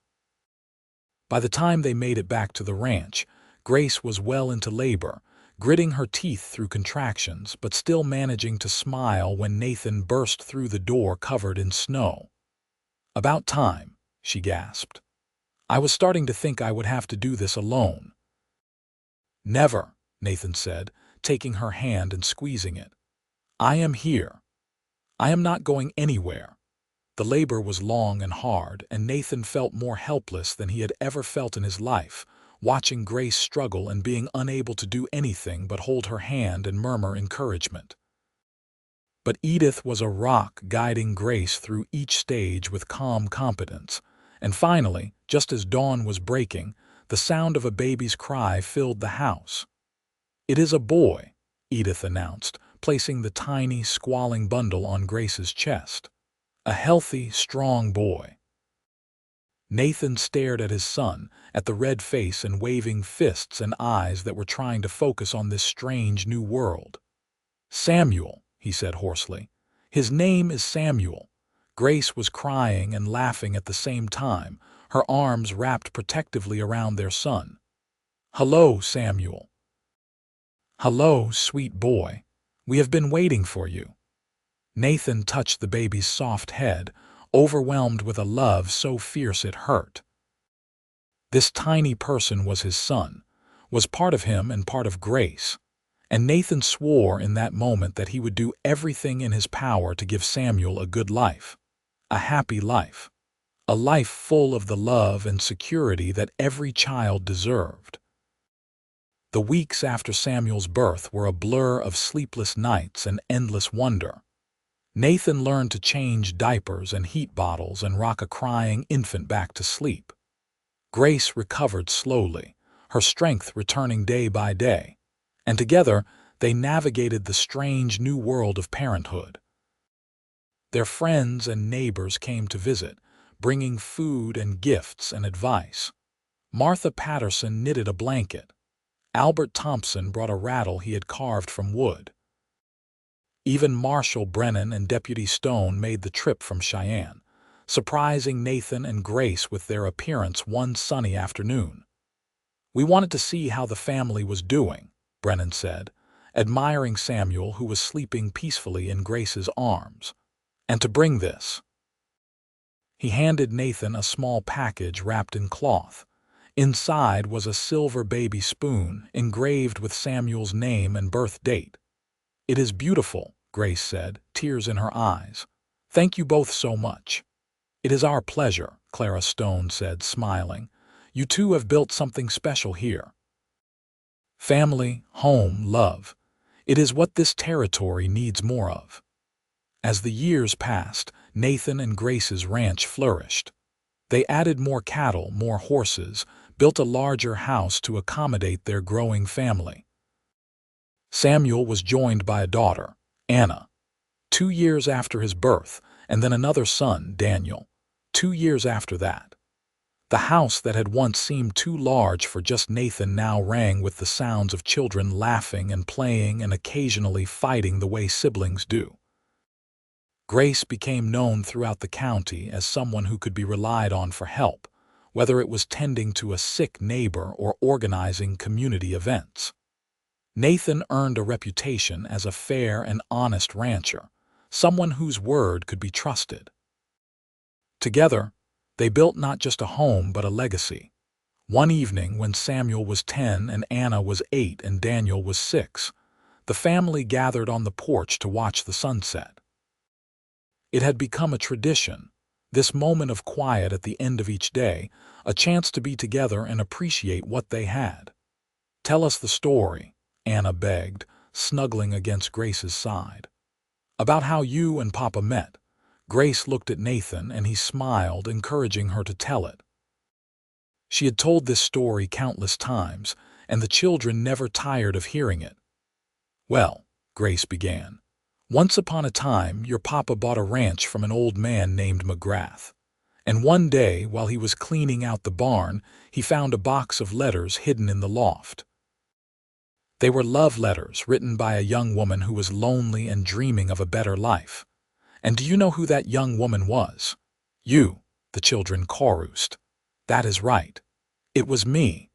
By the time they made it back to the ranch, Grace was well into labor, gritting her teeth through contractions but still managing to smile when Nathan burst through the door covered in snow. "About time," she gasped. "I was starting to think I would have to do this alone." "Never," Nathan said, taking her hand and squeezing it. "I am here. I am not going anywhere." The labor was long and hard, and Nathan felt more helpless than he had ever felt in his life, watching Grace struggle and being unable to do anything but hold her hand and murmur encouragement. But Edith was a rock guiding Grace through each stage with calm competence, and finally, just as dawn was breaking, the sound of a baby's cry filled the house. "It is a boy," Edith announced, placing the tiny, squalling bundle on Grace's chest. "A healthy, strong boy." Nathan stared at his son, at the red face and waving fists and eyes that were trying to focus on this strange new world. "Samuel," he said hoarsely. "His name is Samuel." Grace was crying and laughing at the same time, her arms wrapped protectively around their son. "Hello, Samuel." "Hello, sweet boy. We have been waiting for you." Nathan touched the baby's soft head, overwhelmed with a love so fierce it hurt. This tiny person was his son, was part of him and part of Grace, and Nathan swore in that moment that he would do everything in his power to give Samuel a good life, a happy life, a life full of the love and security that every child deserved. The weeks after Samuel's birth were a blur of sleepless nights and endless wonder. Nathan learned to change diapers and heat bottles and rock a crying infant back to sleep. Grace recovered slowly, her strength returning day by day, and together they navigated the strange new world of parenthood. Their friends and neighbors came to visit, bringing food and gifts and advice. Martha Patterson knitted a blanket. Albert Thompson brought a rattle he had carved from wood. Even Marshal Brennan and Deputy Stone made the trip from Cheyenne, surprising Nathan and Grace with their appearance one sunny afternoon. "We wanted to see how the family was doing," Brennan said, admiring Samuel, who was sleeping peacefully in Grace's arms, "and to bring this." He handed Nathan a small package wrapped in cloth. Inside was a silver baby spoon engraved with Samuel's name and birth date. "It is beautiful," Grace said, tears in her eyes. "Thank you both so much." "It is our pleasure," Clara Stone said, smiling. "You two have built something special here." Family, home, love. It is what this territory needs more of. As the years passed, Nathan and Grace's ranch flourished. They added more cattle, more horses, built a larger house to accommodate their growing family. Samuel was joined by a daughter, Anna, 2 years after his birth, and then another son, Daniel, 2 years after that. The house that had once seemed too large for just Nathan now rang with the sounds of children laughing and playing and occasionally fighting the way siblings do. Grace became known throughout the county as someone who could be relied on for help, whether it was tending to a sick neighbor or organizing community events. Nathan earned a reputation as a fair and honest rancher, someone whose word could be trusted. Together, they built not just a home but a legacy. One evening when Samuel was 10 and Anna was 8 and Daniel was 6, the family gathered on the porch to watch the sunset. It had become a tradition, this moment of quiet at the end of each day, a chance to be together and appreciate what they had. "Tell us the story," Anna begged, snuggling against Grace's side. "About how you and Papa met." Grace looked at Nathan and he smiled, encouraging her to tell it. She had told this story countless times, and the children never tired of hearing it. "Well," Grace began, "once upon a time your papa bought a ranch from an old man named McGrath. And one day, while he was cleaning out the barn, he found a box of letters hidden in the loft. They were love letters written by a young woman who was lonely and dreaming of a better life. And do you know who that young woman was?" "You," the children chorused. "That is right. It was me.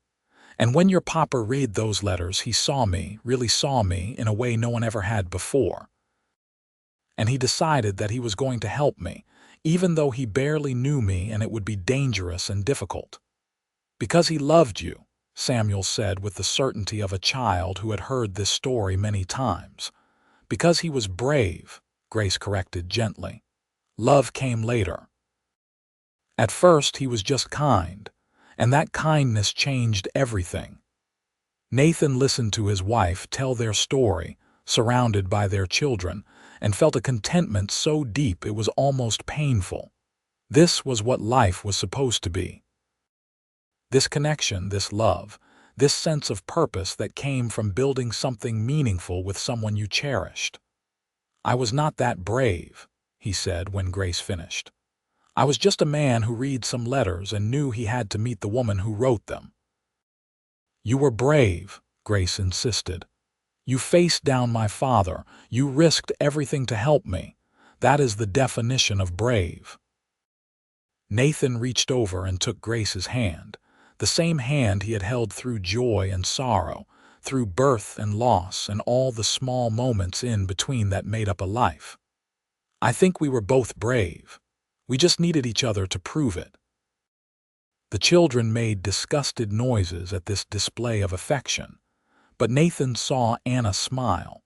And when your papa read those letters, he saw me, really saw me, in a way no one ever had before. And he decided that he was going to help me, even though he barely knew me and it would be dangerous and difficult. Because he loved you," Samuel said with the certainty of a child who had heard this story many times. "Because he was brave," Grace corrected gently. "Love came later. At first he was just kind, and that kindness changed everything." Nathan listened to his wife tell their story, surrounded by their children, and felt a contentment so deep it was almost painful. This was what life was supposed to be. This connection, this love, this sense of purpose that came from building something meaningful with someone you cherished. "I was not that brave," he said when Grace finished. "I was just a man who read some letters and knew he had to meet the woman who wrote them." "You were brave," Grace insisted. "You faced down my father. You risked everything to help me. That is the definition of brave." Nathan reached over and took Grace's hand, the same hand he had held through joy and sorrow, through birth and loss and all the small moments in between that made up a life. "I think we were both brave. We just needed each other to prove it." The children made disgusted noises at this display of affection, but Nathan saw Anna smile,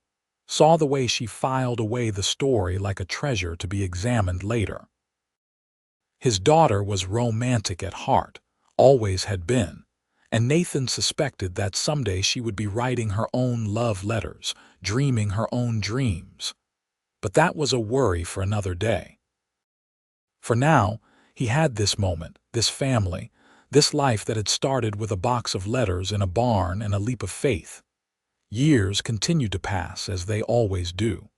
saw the way she filed away the story like a treasure to be examined later. His daughter was romantic at heart, always had been, and Nathan suspected that someday she would be writing her own love letters, dreaming her own dreams. But that was a worry for another day. For now, he had this moment, this family, this life that had started with a box of letters in a barn and a leap of faith. Years continued to pass, as they always do.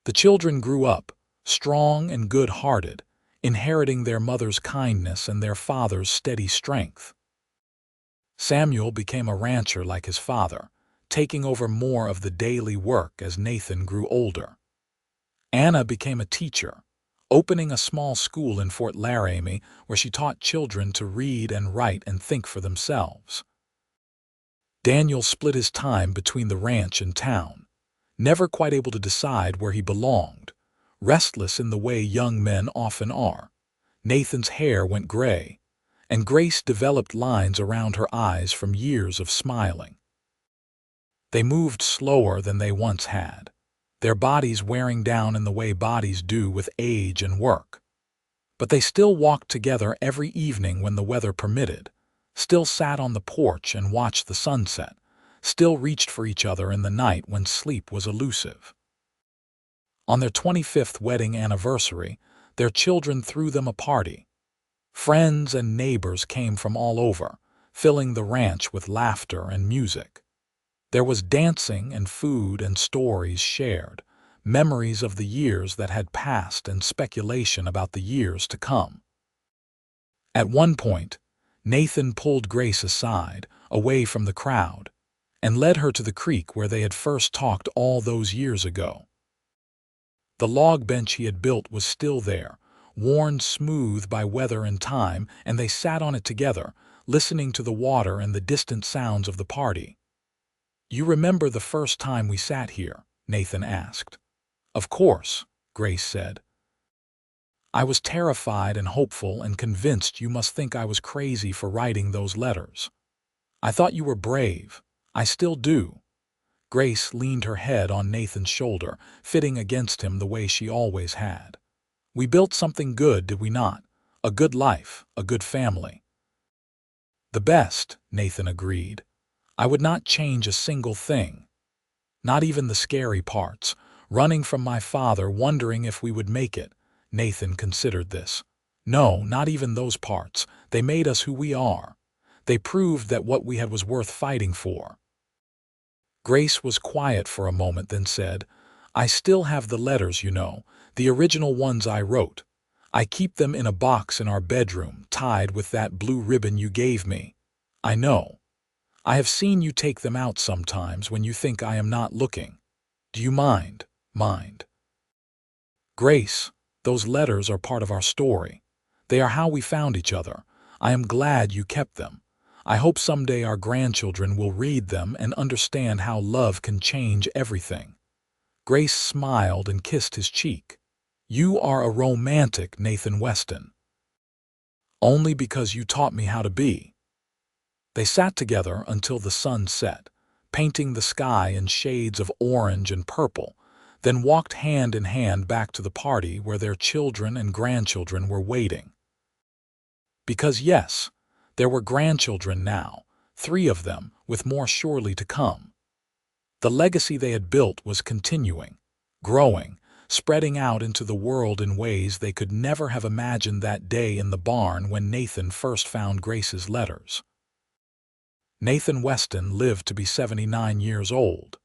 The children grew up, strong and good-hearted, inheriting their mother's kindness and their father's steady strength. Samuel became a rancher like his father, taking over more of the daily work as Nathan grew older. Anna became a teacher, opening a small school in Fort Laramie where she taught children to read and write and think for themselves. Daniel split his time between the ranch and town, never quite able to decide where he belonged, restless in the way young men often are. Nathan's hair went gray, and Grace developed lines around her eyes from years of smiling. They moved slower than they once had, their bodies wearing down in the way bodies do with age and work. But they still walked together every evening when the weather permitted, still sat on the porch and watched the sunset, still reached for each other in the night when sleep was elusive. On their 25th wedding anniversary, their children threw them a party. Friends and neighbors came from all over, filling the ranch with laughter and music. There was dancing and food and stories shared, memories of the years that had passed and speculation about the years to come. At one point, Nathan pulled Grace aside, away from the crowd, and led her to the creek where they had first talked all those years ago. The log bench he had built was still there, worn smooth by weather and time, and they sat on it together, listening to the water and the distant sounds of the party. "You remember the first time we sat here?" Nathan asked. "Of course," Grace said. "I was terrified and hopeful and convinced you must think I was crazy for writing those letters. I thought you were brave. I still do." Grace leaned her head on Nathan's shoulder, fitting against him the way she always had. "We built something good, did we not? A good life, a good family." "The best," Nathan agreed. "I would not change a single thing. Not even the scary parts, running from my father, wondering if we would make it." Nathan considered this. "No, not even those parts. They made us who we are. They proved that what we had was worth fighting for." Grace was quiet for a moment, then said, "I still have the letters, you know, the original ones I wrote. I keep them in a box in our bedroom, tied with that blue ribbon you gave me. I know. I have seen you take them out sometimes when you think I am not looking. Do you mind?" "Grace, those letters are part of our story. They are how we found each other. I am glad you kept them. I hope someday our grandchildren will read them and understand how love can change everything." Grace smiled and kissed his cheek. "You are a romantic, Nathan Weston." "Only because you taught me how to be." They sat together until the sun set, painting the sky in shades of orange and purple, then walked hand in hand back to the party where their children and grandchildren were waiting. Because yes, there were grandchildren now, 3 of them, with more surely to come. The legacy they had built was continuing, growing, spreading out into the world in ways they could never have imagined that day in the barn when Nathan first found Grace's letters. Nathan Weston lived to be 79 years old.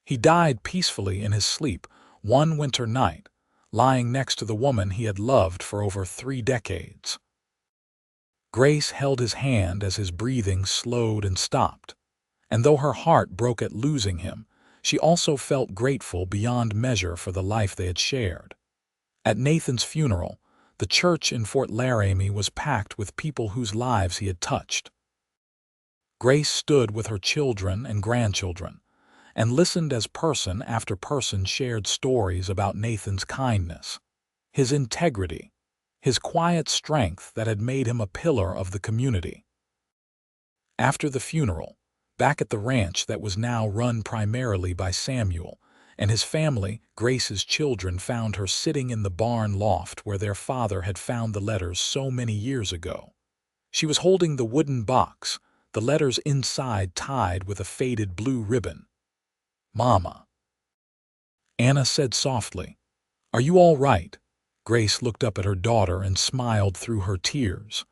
He died peacefully in his sleep one winter night, lying next to the woman he had loved for over 3 decades. Grace held his hand as his breathing slowed and stopped, and though her heart broke at losing him, she also felt grateful beyond measure for the life they had shared. At Nathan's funeral, the church in Fort Laramie was packed with people whose lives he had touched. Grace stood with her children and grandchildren, and listened as person after person shared stories about Nathan's kindness, his integrity, his quiet strength that had made him a pillar of the community. After the funeral, back at the ranch that was now run primarily by Samuel and his family, Grace's children found her sitting in the barn loft where their father had found the letters so many years ago. She was holding the wooden box, the letters inside tied with a faded blue ribbon. "Mama," Anna said softly, "are you all right?" Grace looked up at her daughter and smiled through her tears.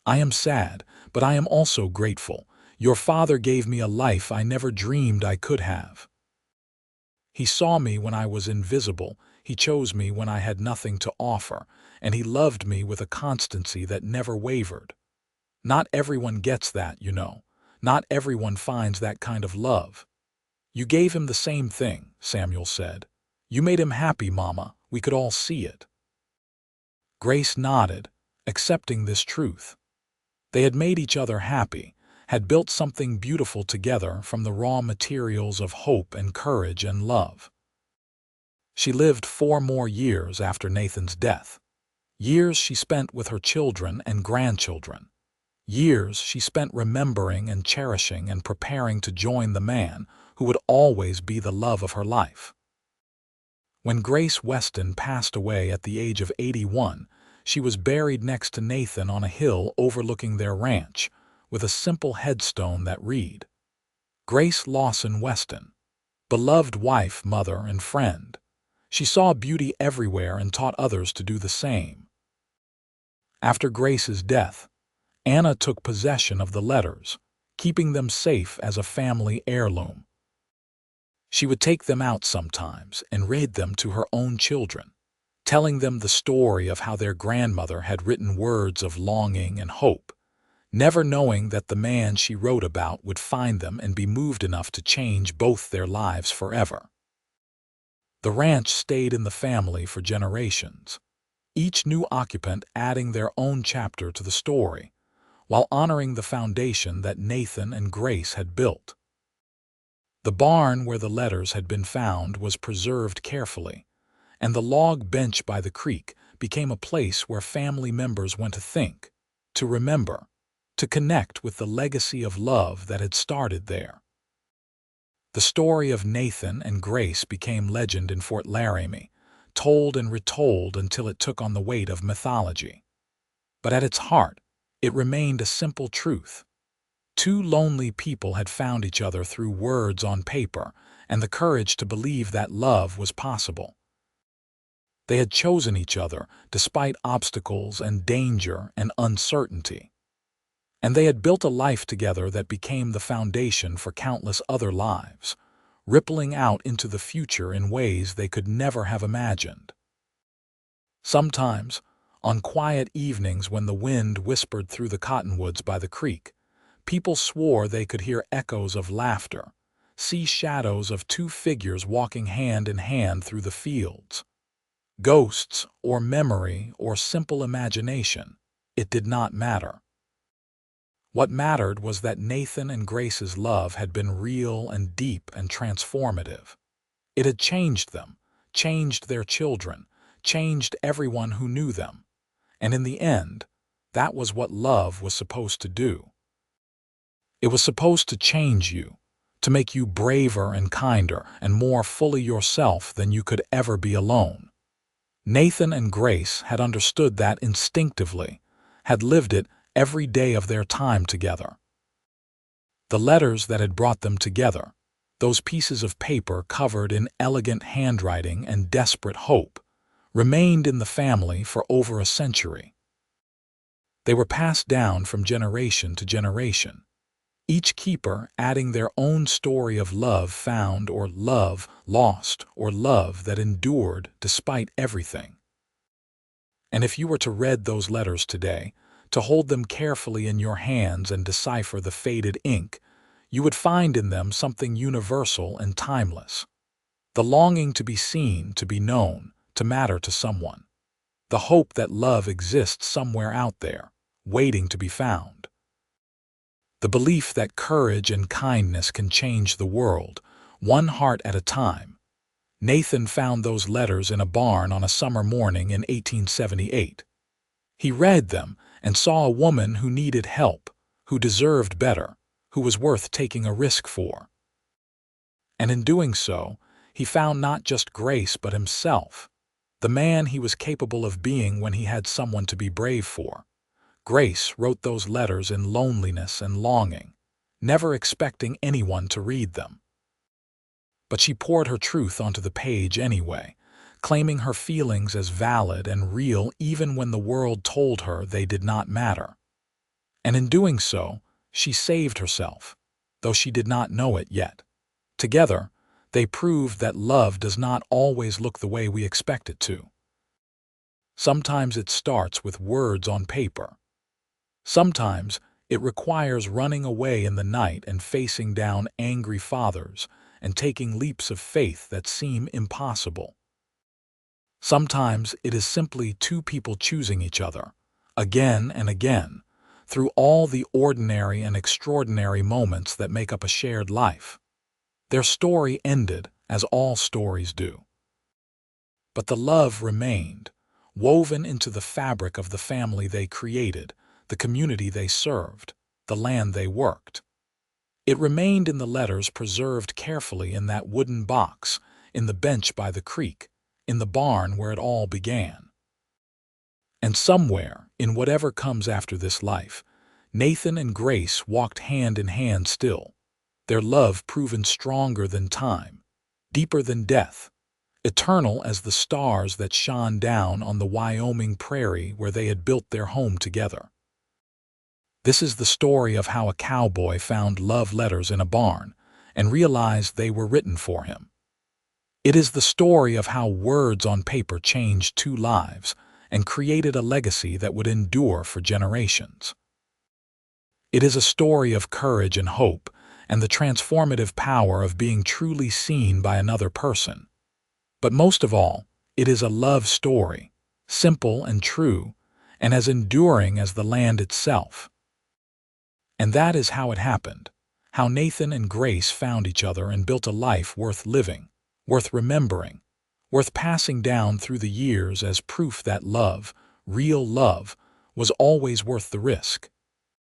"I am sad, but I am also grateful. Your father gave me a life I never dreamed I could have. He saw me when I was invisible, he chose me when I had nothing to offer, and he loved me with a constancy that never wavered. Not everyone gets that, you know. Not everyone finds that kind of love." "You gave him the same thing," Samuel said. "You made him happy, Mama. We could all see it." Grace nodded, accepting this truth. They had made each other happy, had built something beautiful together from the raw materials of hope and courage and love. She lived 4 more years after Nathan's death. Years she spent with her children and grandchildren. Years she spent remembering and cherishing and preparing to join the man who would always be the love of her life. When Grace Weston passed away at the age of 81, she was buried next to Nathan on a hill overlooking their ranch, with a simple headstone that read, Grace Lawson Weston, beloved wife, mother, and friend. She saw beauty everywhere and taught others to do the same. After Grace's death, Anna took possession of the letters, keeping them safe as a family heirloom. She would take them out sometimes and read them to her own children, telling them the story of how their grandmother had written words of longing and hope, never knowing that the man she wrote about would find them and be moved enough to change both their lives forever. The ranch stayed in the family for generations, each new occupant adding their own chapter to the story, while honoring the foundation that Nathan and Grace had built. The barn where the letters had been found was preserved carefully, and the log bench by the creek became a place where family members went to think, to remember, to connect with the legacy of love that had started there. The story of Nathan and Grace became legend in Fort Laramie, told and retold until it took on the weight of mythology. But at its heart, it remained a simple truth. Two lonely people had found each other through words on paper and the courage to believe that love was possible. They had chosen each other despite obstacles and danger and uncertainty. And they had built a life together that became the foundation for countless other lives, rippling out into the future in ways they could never have imagined. Sometimes, on quiet evenings when the wind whispered through the cottonwoods by the creek, people swore they could hear echoes of laughter, see shadows of two figures walking hand in hand through the fields. Ghosts or memory or simple imagination, it did not matter. What mattered was that Nathan and Grace's love had been real and deep and transformative. It had changed them, changed their children, changed everyone who knew them. And in the end, that was what love was supposed to do. It was supposed to change you, to make you braver and kinder and more fully yourself than you could ever be alone. Nathan and Grace had understood that instinctively, had lived it every day of their time together. The letters that had brought them together, those pieces of paper covered in elegant handwriting and desperate hope, remained in the family for over a century. They were passed down from generation to generation, each keeper adding their own story of love found or love lost or love that endured despite everything. And if you were to read those letters today, to hold them carefully in your hands and decipher the faded ink, you would find in them something universal and timeless. The longing to be seen, to be known, to matter to someone. The hope that love exists somewhere out there, waiting to be found. The belief that courage and kindness can change the world, one heart at a time. Nathan found those letters in a barn on a summer morning in 1878. He read them and saw a woman who needed help, who deserved better, who was worth taking a risk for. And in doing so, he found not just Grace but himself, the man he was capable of being when he had someone to be brave for. Grace wrote those letters in loneliness and longing, never expecting anyone to read them. But she poured her truth onto the page anyway, claiming her feelings as valid and real even when the world told her they did not matter. And in doing so, she saved herself, though she did not know it yet. Together, they proved that love does not always look the way we expect it to. Sometimes it starts with words on paper. Sometimes it requires running away in the night and facing down angry fathers and taking leaps of faith that seem impossible. Sometimes it is simply two people choosing each other, again and again, through all the ordinary and extraordinary moments that make up a shared life. Their story ended, as all stories do. But the love remained, woven into the fabric of the family they created, the community they served, the land they worked. It remained in the letters preserved carefully in that wooden box, in the bench by the creek, in the barn where it all began. And somewhere, in whatever comes after this life, Nathan and Grace walked hand in hand still, their love proven stronger than time, deeper than death, eternal as the stars that shone down on the Wyoming prairie where they had built their home together. This is the story of how a cowboy found love letters in a barn and realized they were written for him. It is the story of how words on paper changed two lives and created a legacy that would endure for generations. It is a story of courage and hope and the transformative power of being truly seen by another person. But most of all, it is a love story, simple and true, and as enduring as the land itself. And that is how it happened, how Nathan and Grace found each other and built a life worth living, worth remembering, worth passing down through the years as proof that love, real love, was always worth the risk.